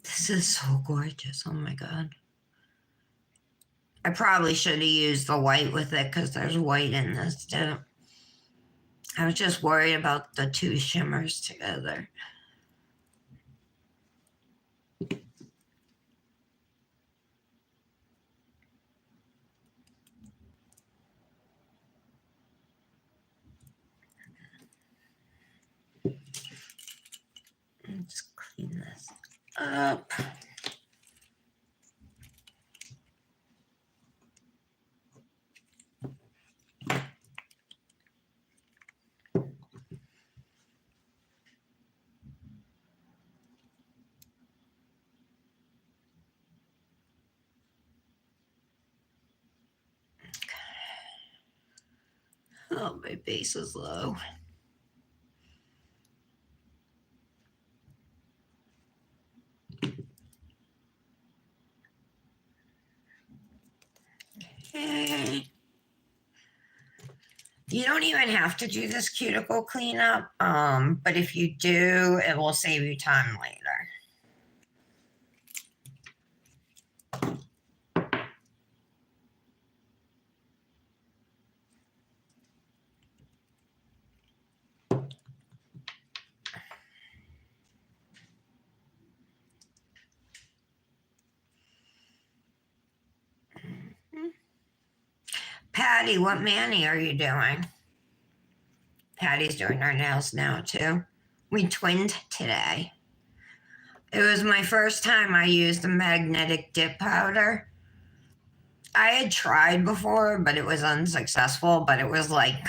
This is so gorgeous. Oh my God. I probably should have used the white with it because there's white in this too. I was just worried about the two shimmers together. Let's clean this up. Oh, my base is low. Okay. You don't even have to do this cuticle cleanup, but if you do, it will save you time later. Patty, what Manny are you doing? Patty's doing her nails now too. We twinned today. It was my first time I used a magnetic dip powder. I had tried before, but it was unsuccessful. But it was like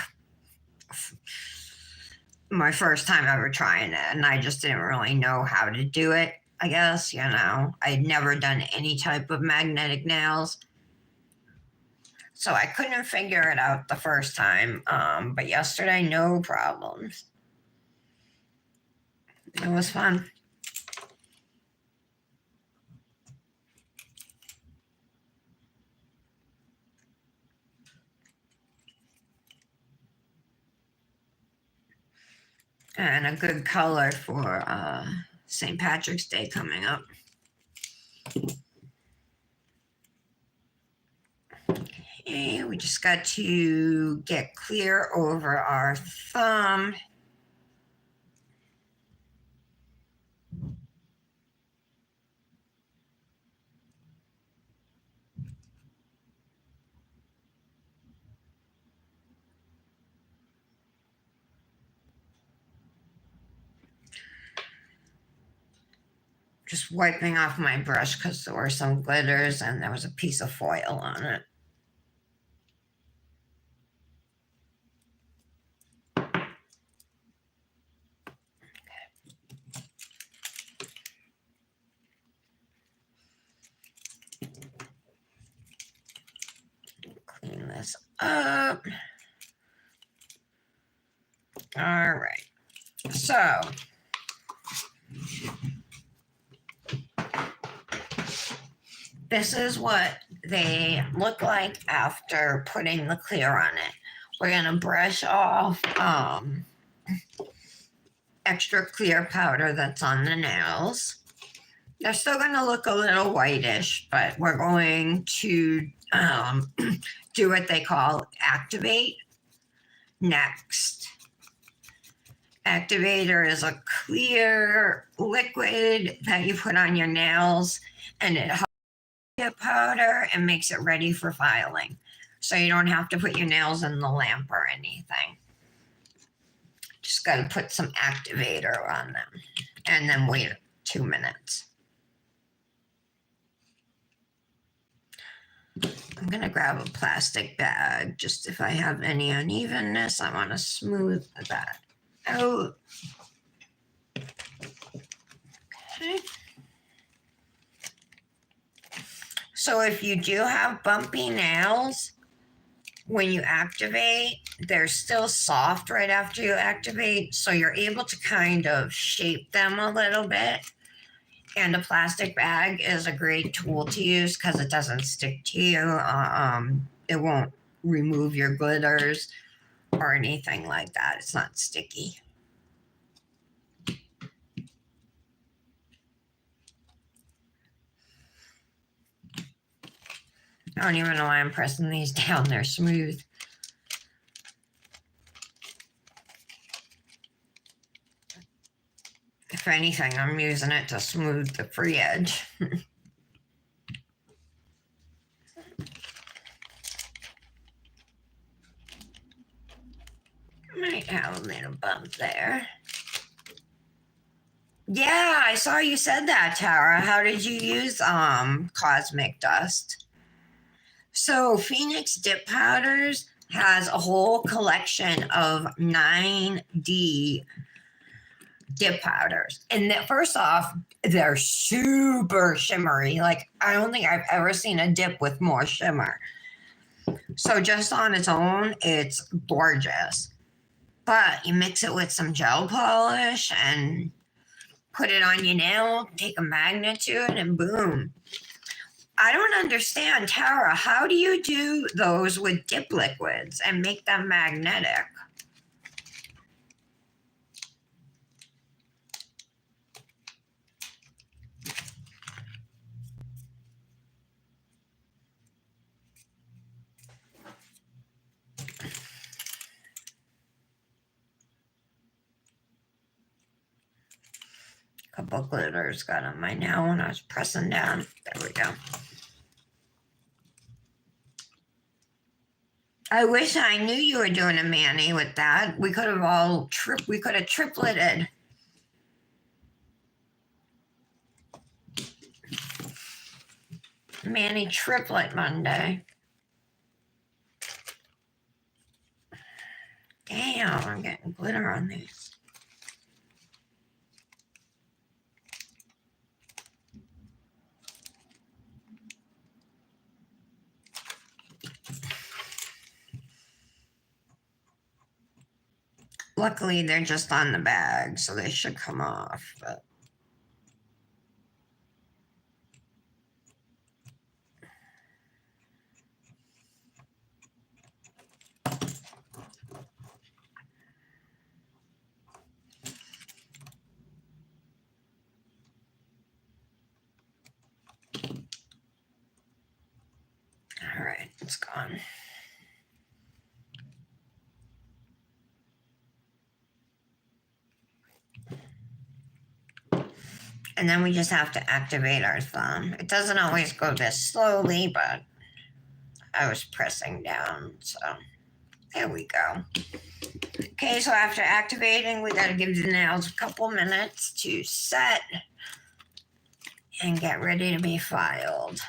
my first time ever trying it, and I just didn't really know how to do it. I guess, I'd never done any type of magnetic nails. So I couldn't figure it out the first time. But yesterday, no problems. It was fun. And a good color for St. Patrick's Day coming up. Okay, we just got to get clear over our thumb. Just wiping off my brush because there were some glitters and there was a piece of foil on it. Clean this up. All right. So this is what they look like after putting the clear on it. We're going to brush off extra clear powder that's on the nails. They're still going to look a little whitish, but we're going to do what they call activate next. Activator is a clear liquid that you put on your nails, and it helps get powder and makes it ready for filing. So you don't have to put your nails in the lamp or anything. Just got to put some activator on them and then wait 2 minutes. I'm going to grab a plastic bag just if I have any unevenness. I want to smooth that out. Okay. So if you do have bumpy nails, when you activate, they're still soft right after you activate. So you're able to kind of shape them a little bit. And a plastic bag is a great tool to use because it doesn't stick to you. It won't remove your glitters or anything like that. It's not sticky. I don't even know why I'm pressing these down. They're smooth. If anything, I'm using it to smooth the free edge. Might have a little bump there. Yeah, I saw you said that, Tara. How did you use cosmic dust? So Phoenix Dip Powders has a whole collection of 9D dip powders. And first off, they're super shimmery. Like, I don't think I've ever seen a dip with more shimmer. So just on its own, it's gorgeous. But you mix it with some gel polish and put it on your nail, take a magnet to it, and boom. I don't understand, Tara. How do you do those with dip liquids and make them magnetic? A couple glitters got on my nail when I was pressing down. There we go. I wish I knew you were doing a mani with that. We could have tripleted. Mani triplet Monday. Damn, I'm getting glitter on these. Luckily, they're just on the bag, so they should come off. But all right, it's gone. And then we just have to activate our thumb. It doesn't always go this slowly, but I was pressing down, so there we go. Okay, so after activating, we gotta give the nails a couple minutes to set and get ready to be filed.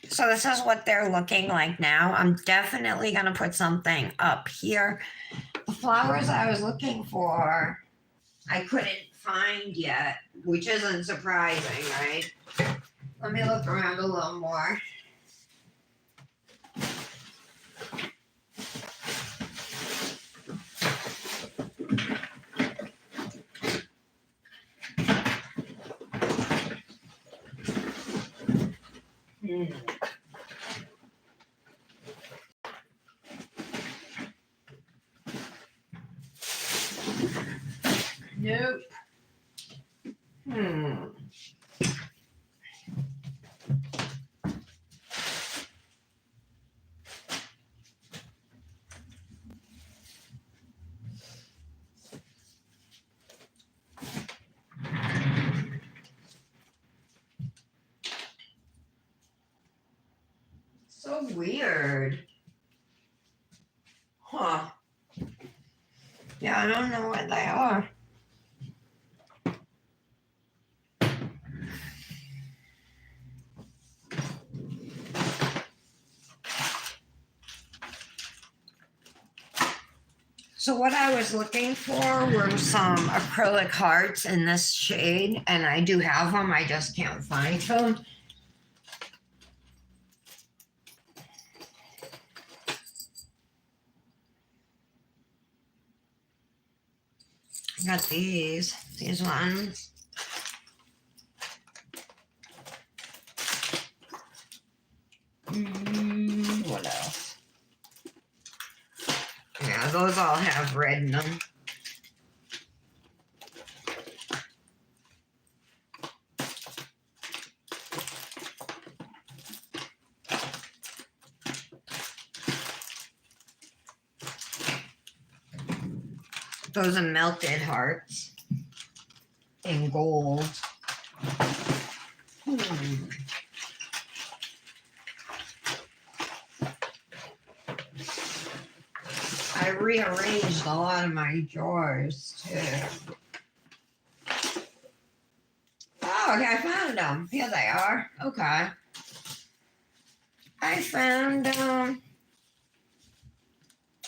So this is what they're looking like now. I'm definitely going to put something up here. The flowers I was looking for, I couldn't find yet, which isn't surprising, right? Let me look around a little more. Nope. So weird. Huh. Yeah, I don't know what they are. So what I was looking for were some acrylic hearts in this shade, and I do have them, I just can't find them. I got these ones. What else? Yeah, those all have red in them. Those are melted hearts in gold. I rearranged a lot of my drawers too. Oh, okay, I found them. Here they are. Okay. I found them.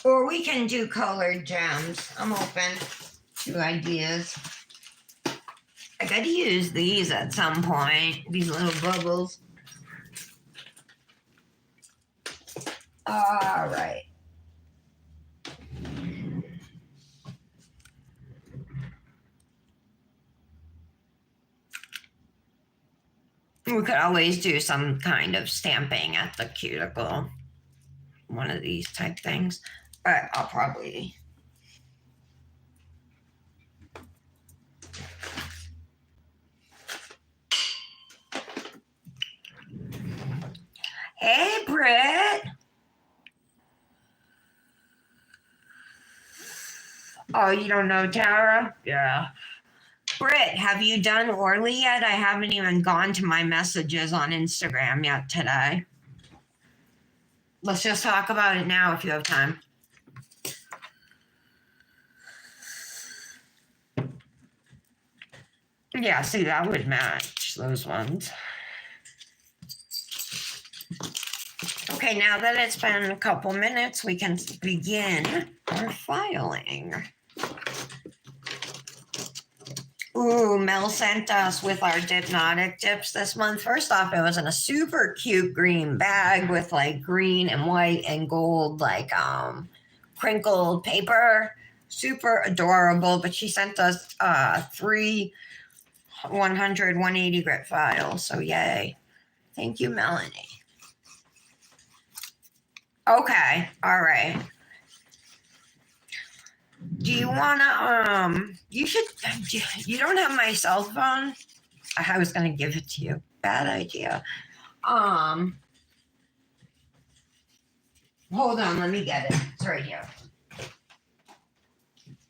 Or we can do colored gems. I'm open to ideas. I gotta use these at some point, these little bubbles. All right. We could always do some kind of stamping at the cuticle. One of these type things. But I'll probably. Hey, Britt. Oh, you don't know Tara? Yeah. Britt, have you done Orly yet? I haven't even gone to my messages on Instagram yet today. Let's just talk about it now if you have time. Yeah, see, that would match those ones. Okay, now that it's been a couple minutes, we can begin We're filing. Ooh, Mel sent us with our Dipnotic dips this month. First off, it was in a super cute green bag with like green and white and gold, like crinkled paper. Super adorable. But she sent us three 100, 180 grit files. So yay. Thank you, Melanie. Okay. All right. Do you wanna you should you don't have my cell phone? I was gonna give it to you. Bad idea. Hold on, let me get it. It's right here.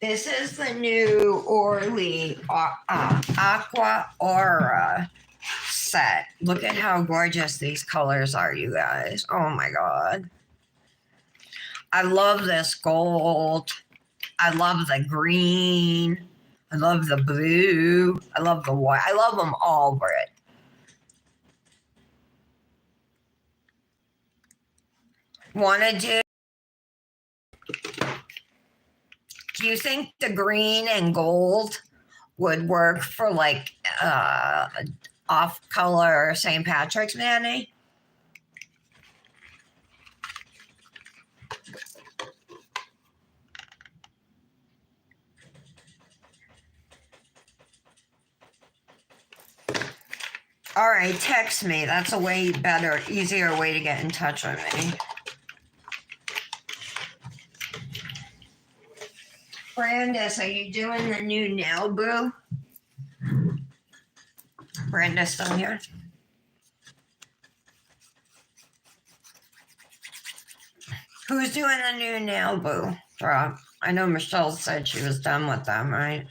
This is the new Orly Aqua Aura set. Look at how gorgeous these colors are, you guys. Oh my god. I love this gold. I love the green. I love the blue. I love the white. I love them all, Britt. Want to do you think the green and gold would work for like off color St. Patrick's, Manny? All right, text me. That's a way better, easier way to get in touch with me. Brandis, are you doing the new nail boo? Brandis still here? Who's doing the new nail boo? Rob? I know Michelle said she was done with them, right?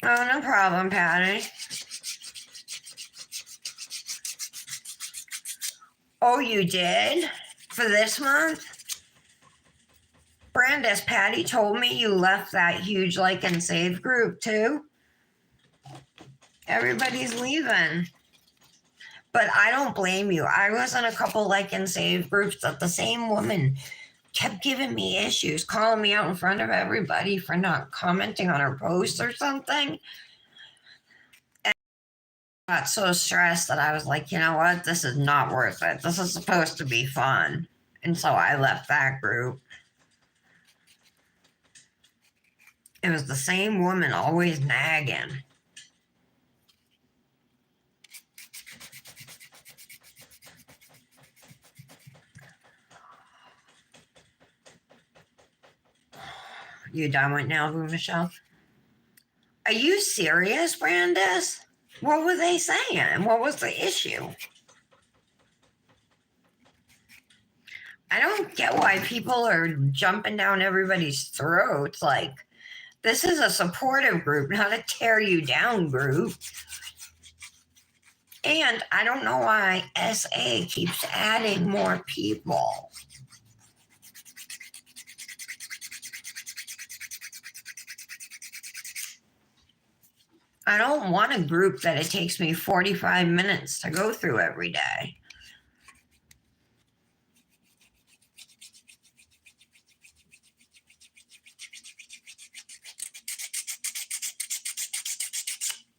Oh, no problem, Patty. Oh, you did? For this month? Brandis, Patty told me you left that huge like and save group too. Everybody's leaving. But I don't blame you. I was in a couple like and save groups that the same woman kept giving me issues, calling me out in front of everybody for not commenting on her post or something. And I got so stressed that I was like, you know what? This is not worth it. This is supposed to be fun. And so I left that group. It was the same woman always nagging. You done with now, Michelle? Are you serious, Brandis? What were they saying? What was the issue? I don't get why people are jumping down everybody's throats. Like, this is a supportive group, not a tear you down group. And I don't know why SA keeps adding more people. I don't want a group that it takes me 45 minutes to go through every day.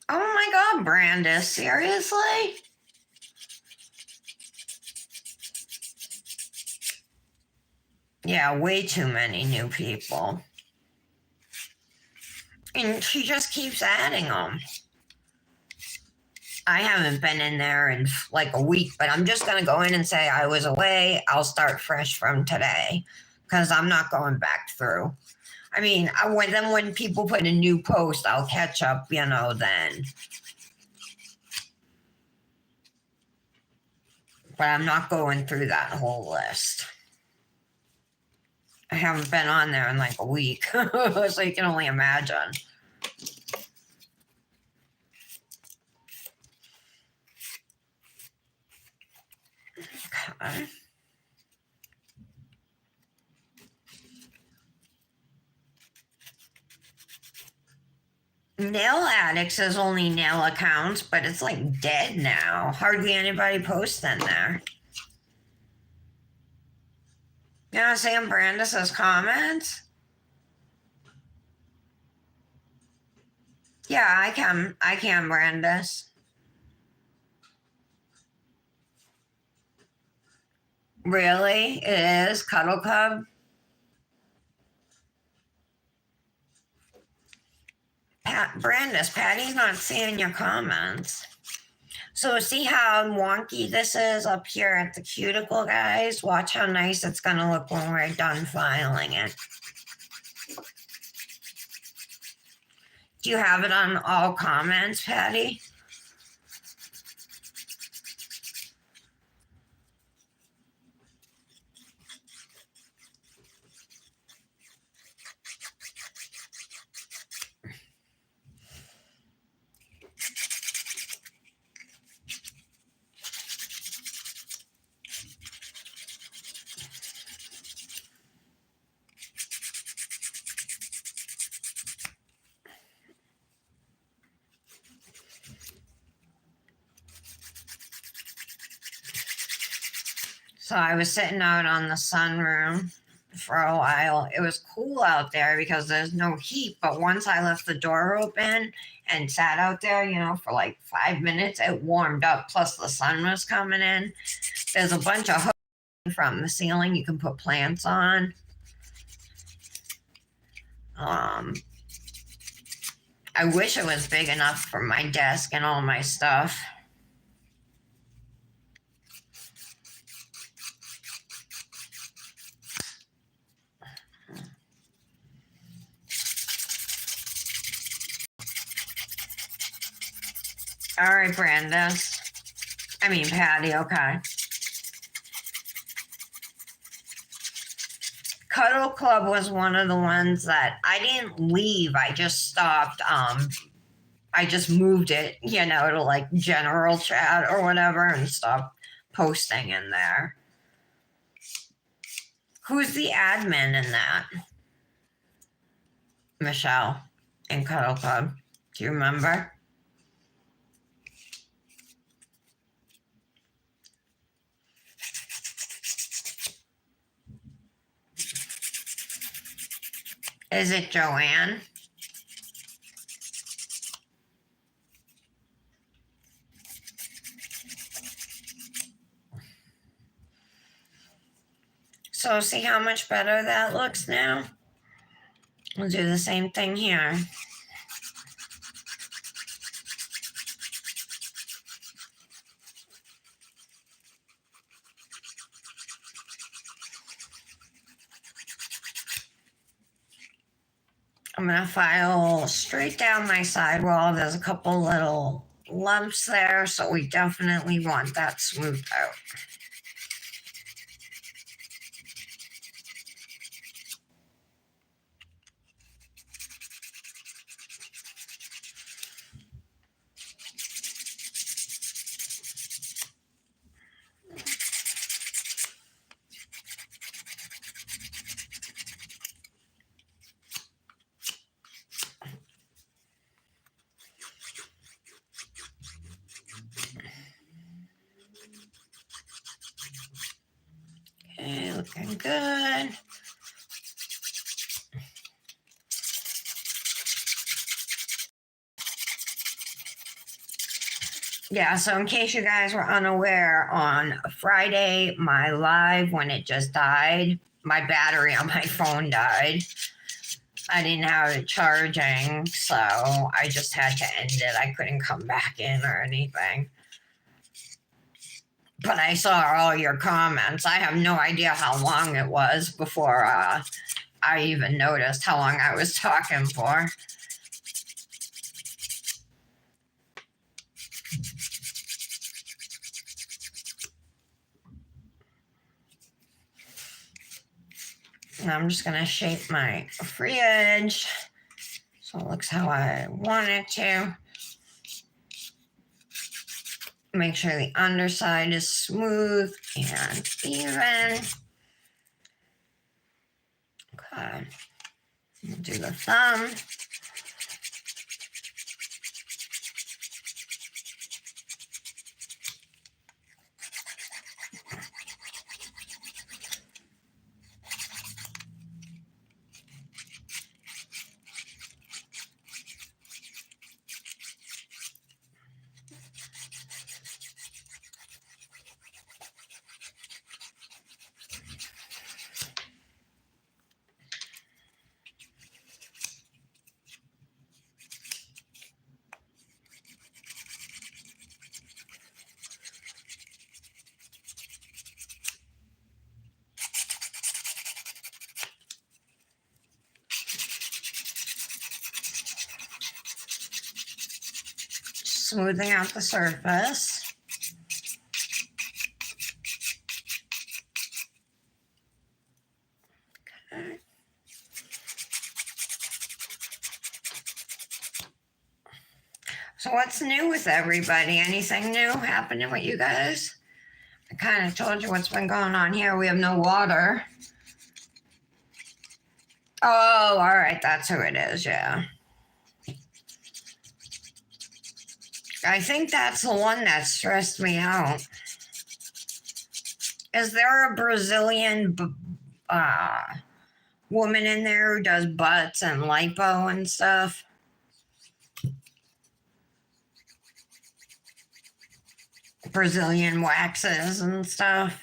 Oh my God, Brandis, seriously? Yeah, way too many new people. And she just keeps adding them. I haven't been in there in like a week, but I'm just going to go in and say I was away. I'll start fresh from today because I'm not going back through. I mean, when people put a new post, I'll catch up, then. But I'm not going through that whole list. I haven't been on there in like a week, so you can only imagine. Okay. Nail Addicts is only nail accounts, but it's like dead now. Hardly anybody posts in there. You know, Sam Brandis's comments. Yeah, I can. I can, Brandis. Really? It is Cuddle Club. Brandis, Patty's not seeing your comments. So see how wonky this is up here at the cuticle, guys? Watch how nice it's going to look when we're done filing it. Do you have it on all comments, Patty? So I was sitting out on the sunroom for a while. It was cool out there because there's no heat. But once I left the door open and sat out there, you know, for like 5 minutes, it warmed up. Plus the sun was coming in. There's a bunch of hooks from the ceiling you can put plants on. I wish it was big enough for my desk and all my stuff. All right, Brandis. I mean, Patty, okay. Cuddle Club was one of the ones that I didn't leave. I just stopped. I just moved it, you know, to like general chat or whatever and stopped posting in there. Who's the admin in that? Michelle in Cuddle Club. Do you remember? Is it Joanne? So see how much better that looks now? We'll do the same thing here. I'm going to file straight down my sidewall. There's a couple little lumps there, so we definitely want that smoothed out. Okay, looking good. Yeah, so in case you guys were unaware, on Friday, my live, when it just died, my battery on my phone died. I didn't have it charging, so I just had to end it. I couldn't come back in or anything. But I saw all your comments. I have no idea how long it was before I even noticed how long I was talking for. And I'm just going to shape my fridge so it looks how I want it to. Make sure the underside is smooth and even. Okay. We'll do the thumb. smoothing out the surface. Okay. So what's new with everybody? Anything new happening with you guys? I kind of told you what's been going on here. We have no water. Oh, all right. That's who it is. Yeah. I think that's the one that stressed me out. Is there a Brazilian woman in there who does butts and lipo and stuff? Brazilian waxes and stuff.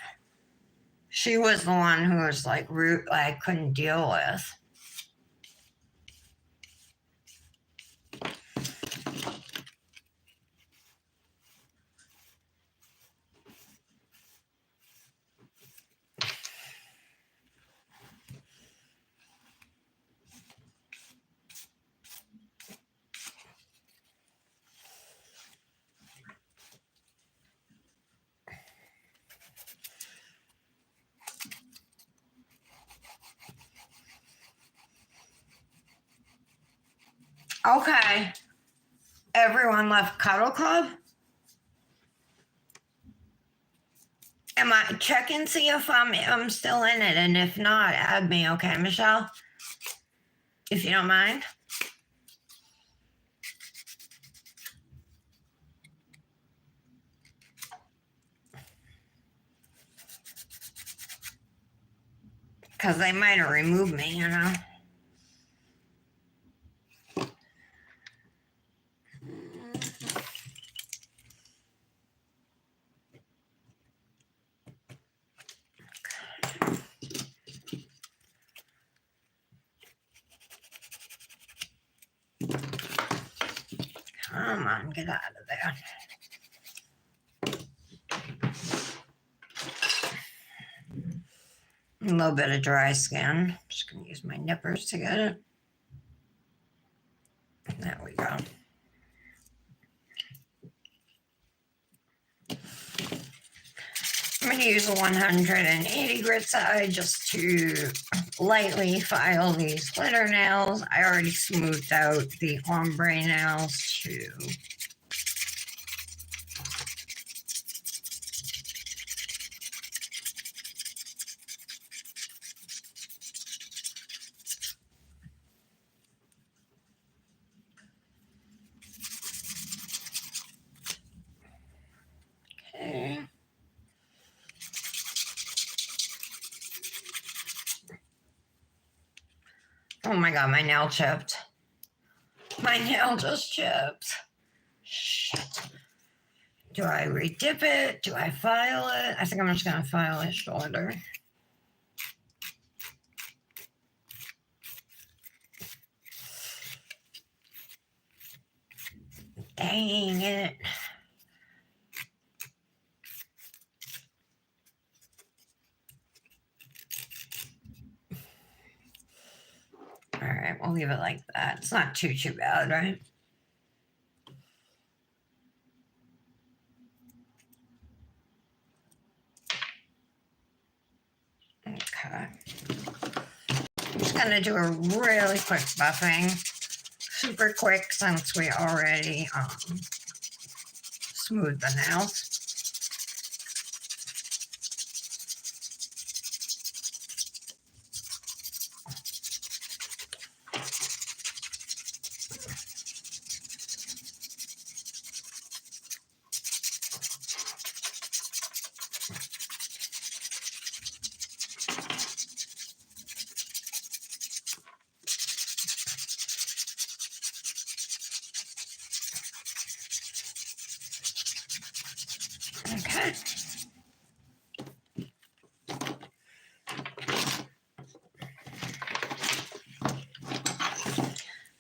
She was the one who was like rude, I couldn't deal with. Okay. Everyone left Cuddle Club? Am I check and see if I'm still in it, and if not, add me, okay, Michelle? If you don't mind. Because they might have removed me, you know. Come on, get out of there. A little bit of dry skin. Just gonna use my nippers to get it. There we go. I'm going to use a 180 grit side just to lightly file these glitter nails. I already smoothed out the ombre nails too. Okay. Oh my god, my nail chipped. My nail just chipped. Shit. Do I redip it? Do I file it? I think I'm just going to file it shorter. Dang it. All right, we'll leave it like that. It's not too bad, right? Okay. I'm just going to do a really quick buffing. Super quick since we already smoothed the nails. Okay.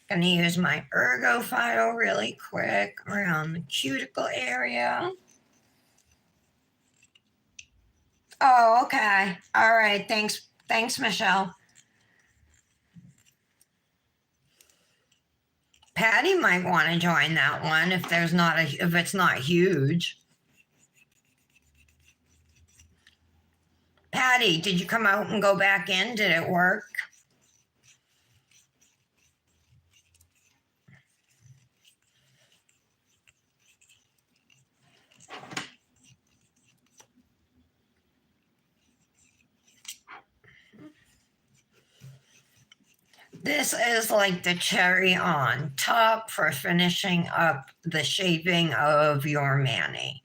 Gonna use my ergo file really quick around the cuticle area. Oh, okay. All right. Thanks, Michelle. Patty might want to join that one if it's not huge. Patty, did you come out and go back in? Did it work? This is like the cherry on top for finishing up the shaping of your mani.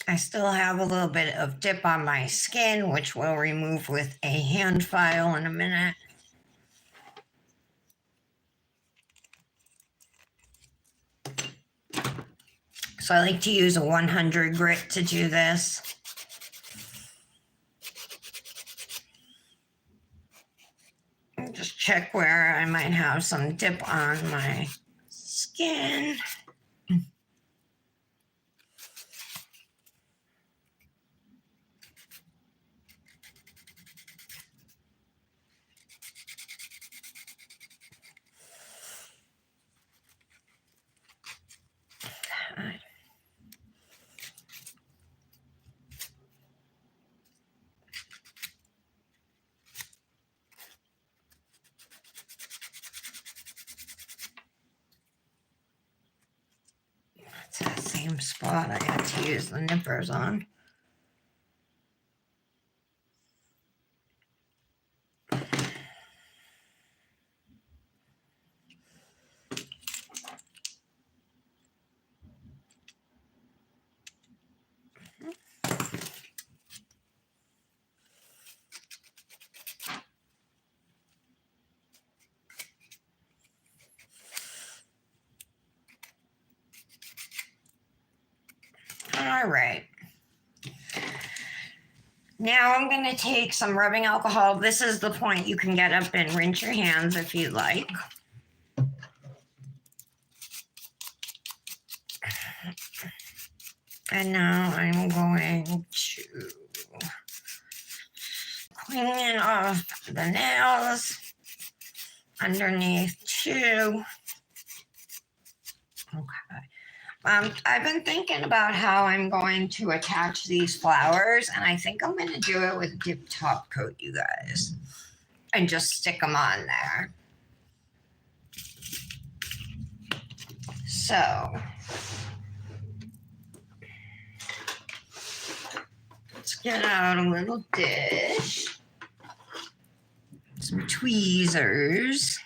I still have a little bit of dip on my skin, which we'll remove with a hand file in a minute. So I like to use a 100 grit to do this. Just check where I might have some dip on my skin. It's that same spot I had to use the nippers on. All right. Now I'm going to take some rubbing alcohol. This is the point you can get up and rinse your hands if you like. And now I'm going to clean off the nails underneath too. Okay. I've been thinking about how I'm going to attach these flowers, and I think I'm going to do it with dip top coat, you guys, and just stick them on there. So let's get out a little dish, some tweezers.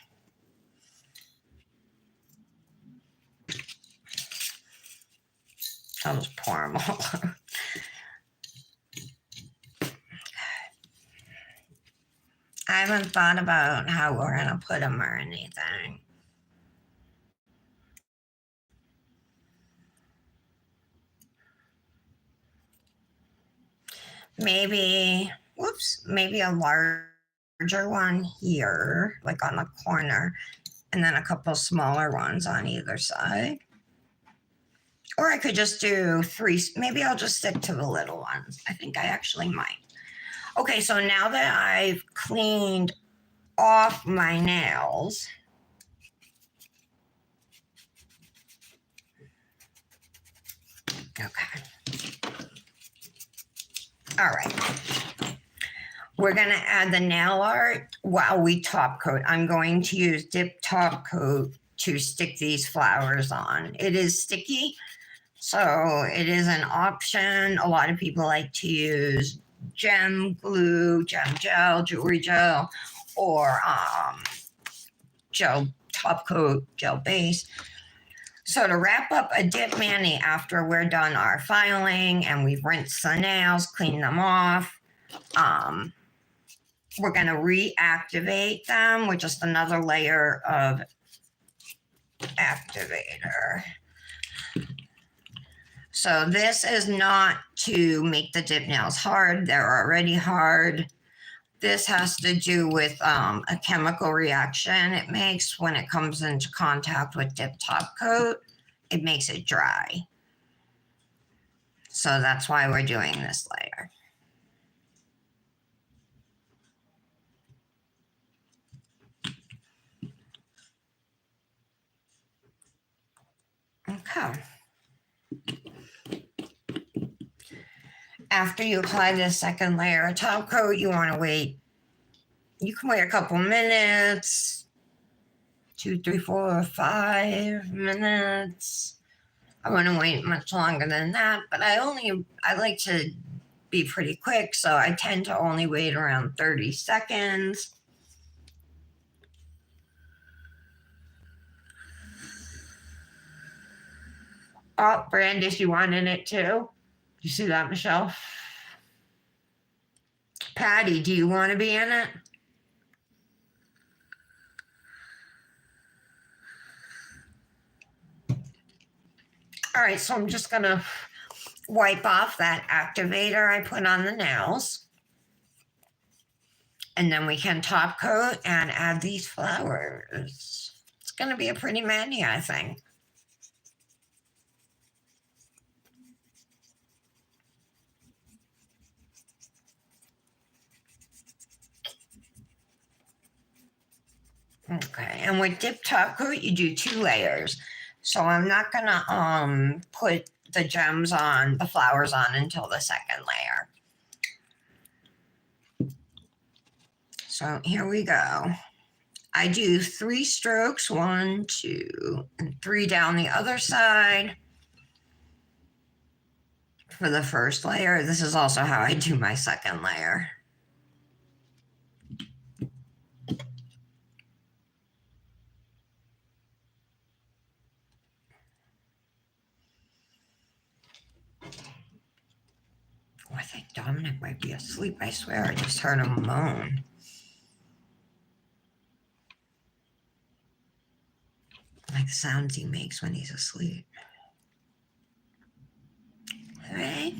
I'll just pour them all over. I haven't thought about how we're going to put them or anything. Maybe a larger one here, like on the corner, and then a couple smaller ones on either side. Or I could just do 3. Maybe I'll just stick to the little ones. I think I actually might. Okay, so now that I've cleaned off my nails, okay. All right. We're going to add the nail art while we top coat. I'm going to use dip top coat to stick these flowers on. It is sticky, so it is an option. A lot of people like to use gem glue, gem gel, jewelry gel, or gel top coat, gel base. So to wrap up a dip mani after we're done our filing and we've rinsed the nails, cleaned them off, we're going to reactivate them with just another layer of activator. So this is not to make the dip nails hard. They're already hard. This has to do with a chemical reaction it makes when it comes into contact with dip top coat. It makes it dry. So that's why we're doing this layer. Okay. After you apply this second layer of top coat, you want to wait. You can wait a couple minutes, 2, 3, 4, 5 minutes. I want to wait much longer than that, but I like to be pretty quick, so I tend to only wait around 30 seconds. Oh, Brandis, you want in it too? You see that, Michelle? Patty, do you want to be in it? All right, so I'm just gonna wipe off that activator I put on the nails. And then we can top coat and add these flowers. It's gonna be a pretty many, I think. Okay, and with dip top coat, you do 2 layers. So I'm not gonna put the gems on, the flowers on until the second layer. So here we go. I do 3 strokes, 1, 2, and 3 down the other side for the first layer. This is also how I do my second layer. Oh, I think Dominic might be asleep. I swear I just heard him moan. Like the sounds he makes when he's asleep. All right.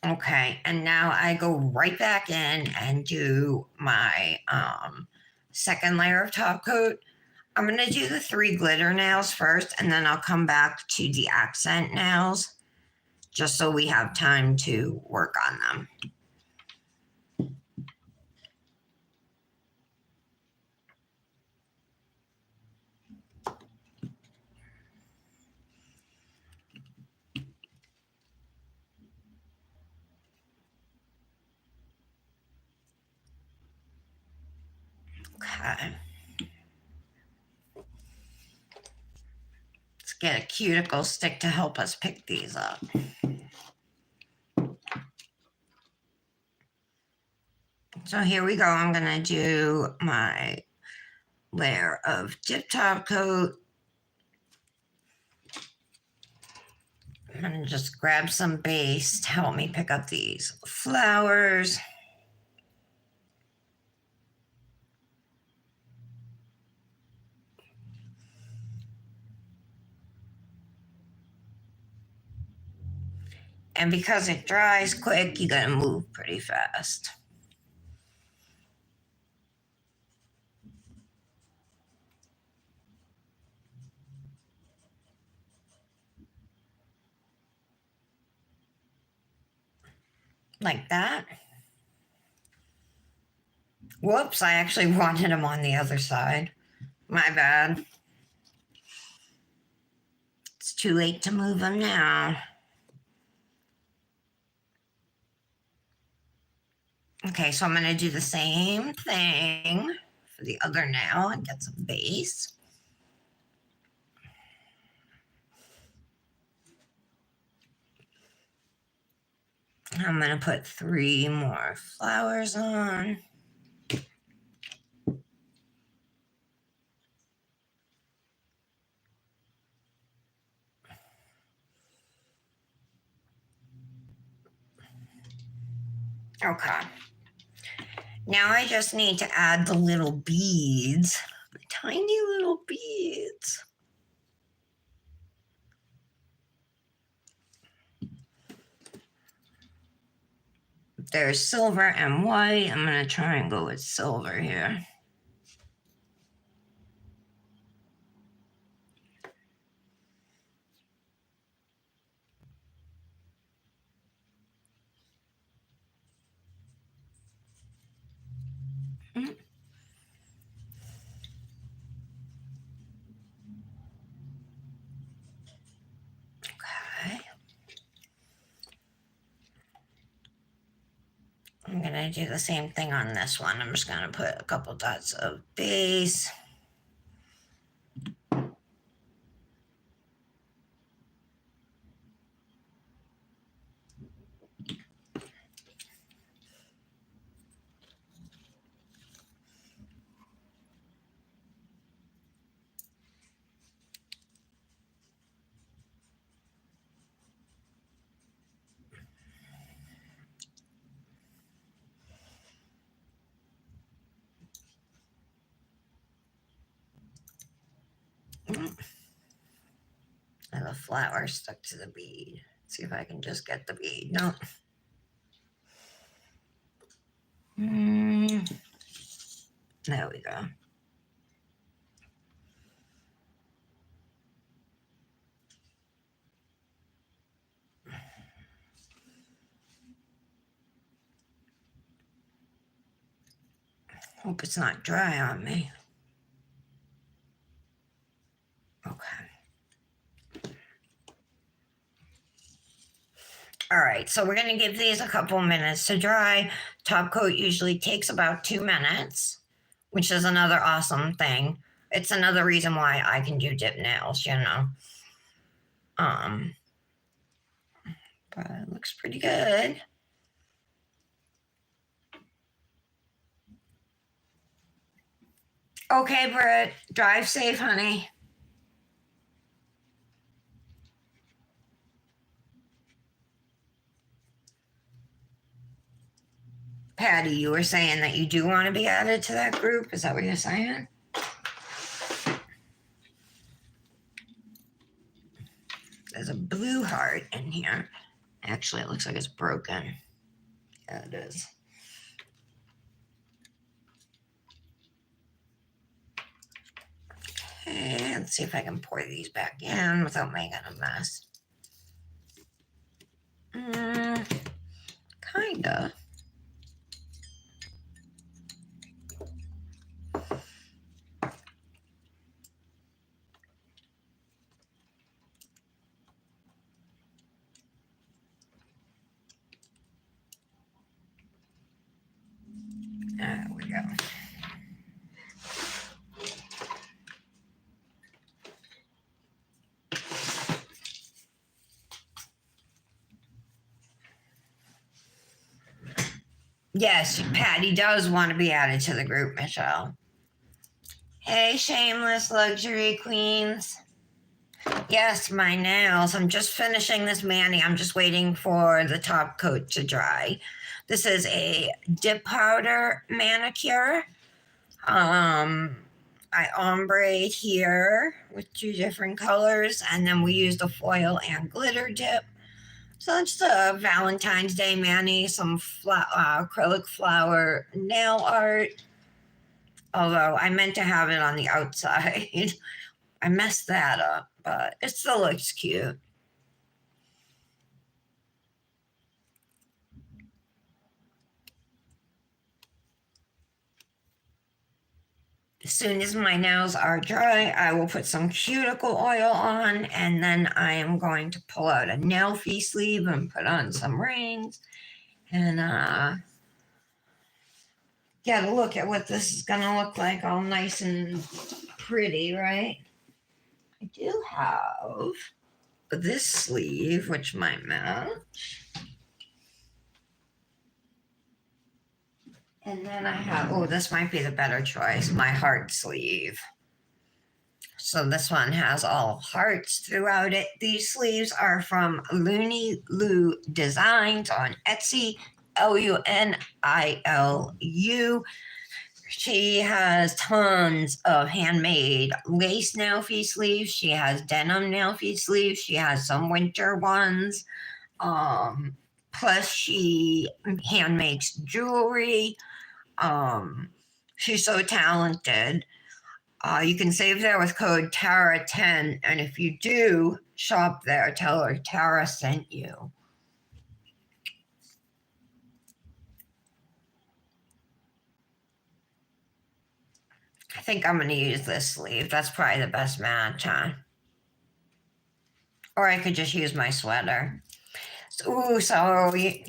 Okay, and now I go right back in and do my second layer of top coat. I'm going to do the 3 glitter nails first, and then I'll come back to the accent nails just so we have time to work on them. Okay. Let's get a cuticle stick to help us pick these up. So here we go. I'm going to do my layer of dip top coat. I'm going to just grab some base to help me pick up these flowers. And because it dries quick, you got to move pretty fast. Like that. Whoops, I actually wanted them on the other side. My bad. It's too late to move them now. Okay, so I'm going to do the same thing for the other nail and get some base. I'm going to put 3 more flowers on. Okay. Now I just need to add the little beads, the tiny little beads. There's silver and white. I'm going to try and go with silver here. Okay. I'm going to do the same thing on this one. I'm just going to put a couple dots of base. And the flower stuck to the bead. Let's see if I can just get the bead. No. There we go. Hope it's not dry on me. Okay. All right, so we're going to give these a couple minutes to dry. Top coat usually takes about 2 minutes, which is another awesome thing. It's another reason why I can do dip nails, you know. But it looks pretty good. Okay, Britt, drive safe, honey. Patty, you were saying that you do want to be added to that group. Is that what you're saying? There's a blue heart in here. Actually, it looks like it's broken. Yeah, it is. Okay, let's see if I can pour these back in without making a mess. Kinda. There we go. Yes, Patty does want to be added to the group, Michelle. Hey, shameless luxury queens. Yes, my nails. I'm just finishing this mani. I'm just waiting for the top coat to dry. This is a dip powder manicure. I ombre here with 2 different colors, and then we used a foil and glitter dip. So it's a Valentine's Day mani, some acrylic flower nail art. Although I meant to have it on the outside. I messed that up, but it still looks cute. As soon as my nails are dry, I will put some cuticle oil on, and then I am going to pull out a nail fee sleeve and put on some rings and get a look at what this is going to look like, all nice and pretty, right? I do have this sleeve, which might match. And then I have, oh, this might be the better choice, my heart sleeve. So this one has all hearts throughout it. These sleeves are from Looney Lou Designs on Etsy. Lunilu. She has tons of handmade lace nail fee sleeves. She has denim nail fee sleeves. She has some winter ones. Um, Plus, she hand makes jewelry. Um, she's so talented. You can save there with code Tara10, and if you do shop there, tell her Tara sent you. I think I'm going to use this sleeve. That's probably the best match, huh? Or I could just use my sweater. So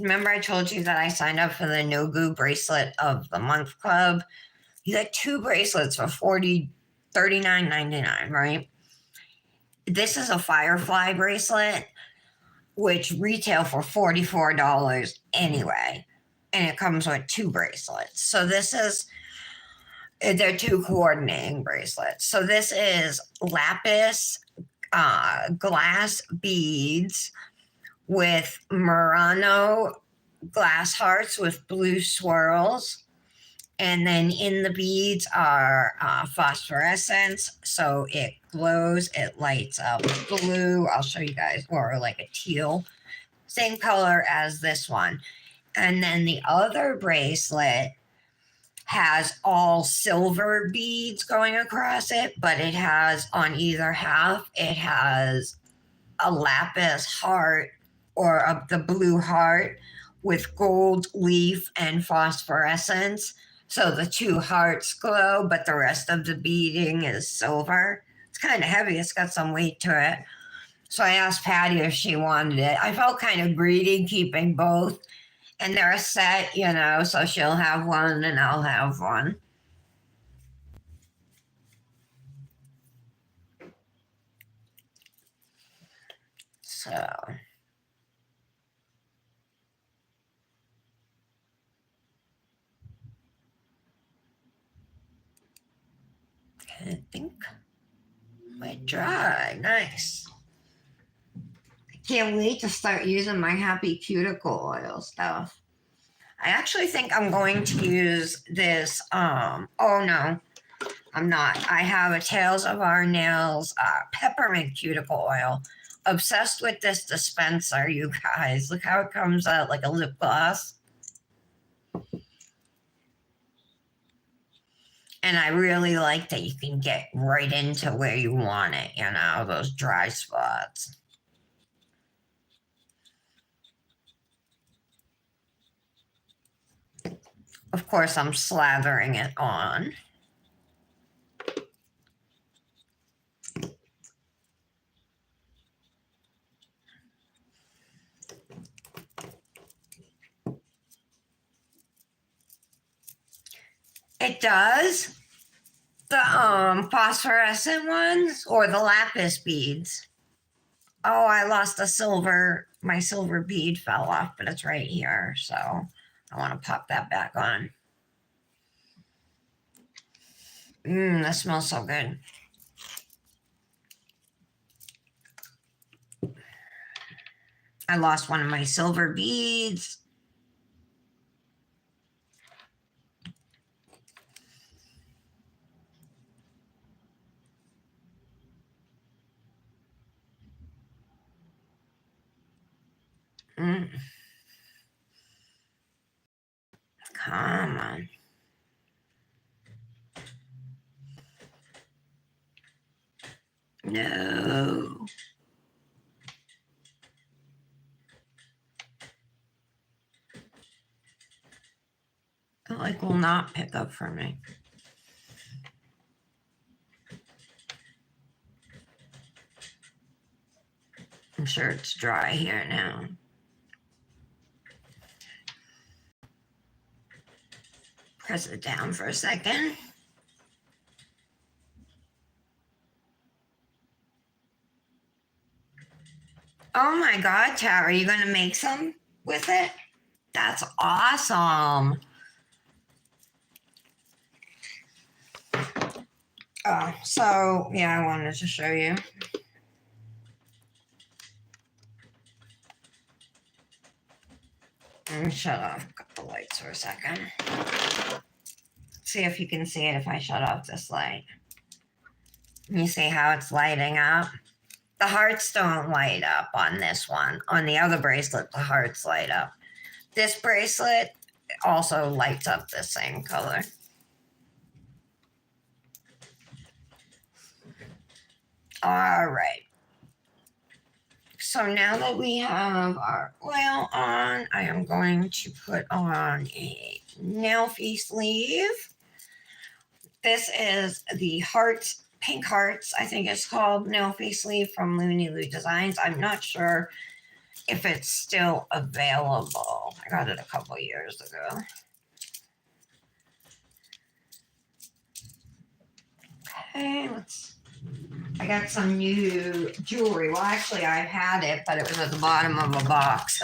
remember I told you that I signed up for the No Goo Bracelet of the Month Club? You get 2 bracelets for $39.99, right? This is a Firefly bracelet, which retail for $44 anyway. And it comes with 2 bracelets. So they're 2 coordinating bracelets. So this is lapis glass beads with Murano glass hearts with blue swirls. And then in the beads are phosphorescence. So it glows, it lights up blue. I'll show you guys, or like a teal, same color as this one. And then the other bracelet has all silver beads going across it, but it has on either half, it has a lapis heart or the blue heart with gold leaf and phosphorescence. So the 2 hearts glow, but the rest of the beading is silver. It's kind of heavy. It's got some weight to it. So I asked Patty if she wanted it. I felt kind of greedy keeping both. And they're a set, so she'll have one and I'll have one. So I think might dry. Nice. I can't wait to start using my happy cuticle oil stuff. I actually think I'm going to use this. Oh no, I'm not. I have a Tales of Our Nails peppermint cuticle oil. Obsessed with this dispenser, you guys. Look how it comes out like a lip gloss. And I really like that you can get right into where you want it, those dry spots. Of course, I'm slathering it on. It does. The phosphorescent ones or the lapis beads. Oh, I lost my silver bead fell off, but it's right here. So I want to pop that back on. That smells so good. I lost one of my silver beads. Mm. Come on. No. It will not pick up for me. I'm sure it's dry here now. Press it down for a second. Oh my God, Tara, are you going to make some with it? That's awesome. So yeah, I wanted to show you. Let me shut off the lights for a second. See if you can see it if I shut off this light. You see how it's lighting up? The hearts don't light up on this one. On the other bracelet, the hearts light up. This bracelet also lights up the same color. All right. So now that we have our oil on, I am going to put on a nail fee sleeve. This is the Hearts, Pink Hearts, I think it's called, nail fee sleeve from Looney Loo Designs. I'm not sure if it's still available. I got it a couple years ago. Okay, I got some new jewelry. Well, actually, I've had it, but it was at the bottom of a box.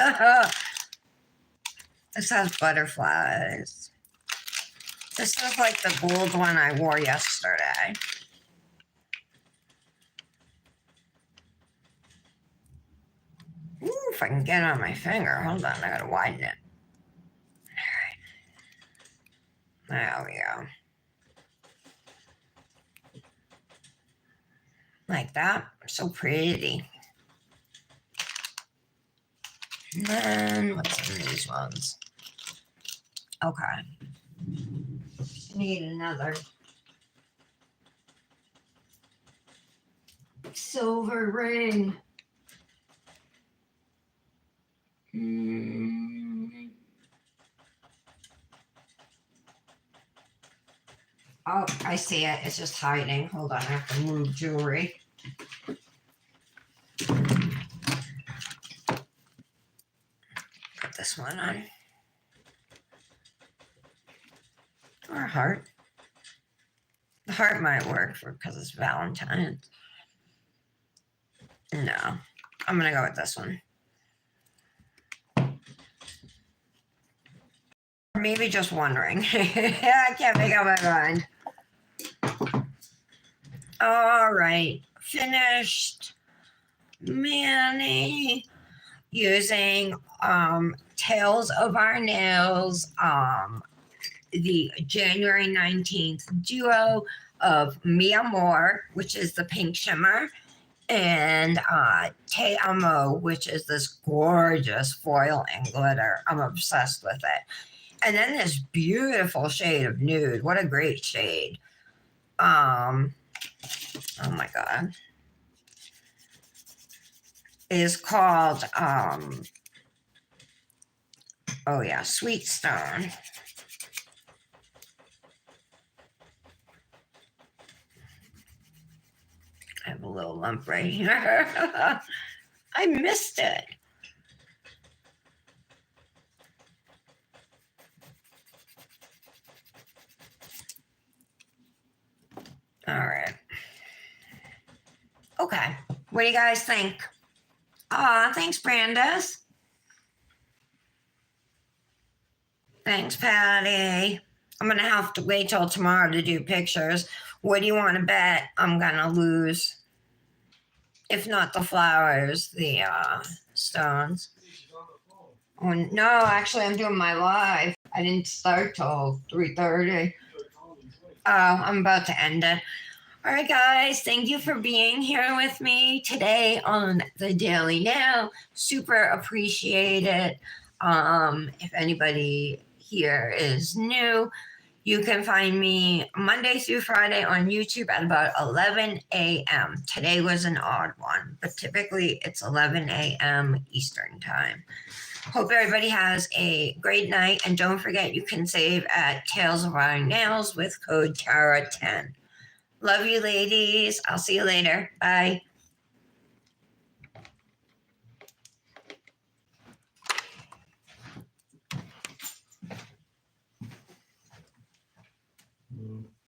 This has butterflies. This is like the gold one I wore yesterday. Ooh, if I can get it on my finger. Hold on, I gotta widen it. All right. There we go. Like that. So pretty. And then what's in these ones? Okay. Need another silver ring. Oh, I see it. It's just hiding. Hold on, I have to move jewelry. Put this one on. Or a heart. The heart might work because it's Valentine. No, I'm gonna go with this one. Maybe just one ring. I can't make up my mind. All right, finished Manny using Tails of Our Nails, the January 19th duo of Amor, which is the pink shimmer, and Amor, which is this gorgeous foil and glitter. I'm obsessed with it. And then this beautiful shade of nude. What a great shade. Oh my God. It is called, oh yeah, Sweet Stone. I have a little lump right here. I missed it. All right. Okay. What do you guys think? Thanks, Brandis. Thanks, Patty. I'm going to have to wait till tomorrow to do pictures. What do you want to bet I'm going to lose? If not the flowers, the stones. Oh, no, actually, I'm doing my live. I didn't start till 3:30. I'm about to end it. All right, guys, thank you for being here with me today on the Daily Nail. Super appreciate it. If anybody here is new, you can find me Monday through Friday on YouTube at about 11 a.m. Today was an odd one, but typically it's 11 a.m. Eastern time. Hope everybody has a great night. And don't forget, you can save at Tails of Our Nails with code TARA10. Love you, ladies. I'll see you later. Bye.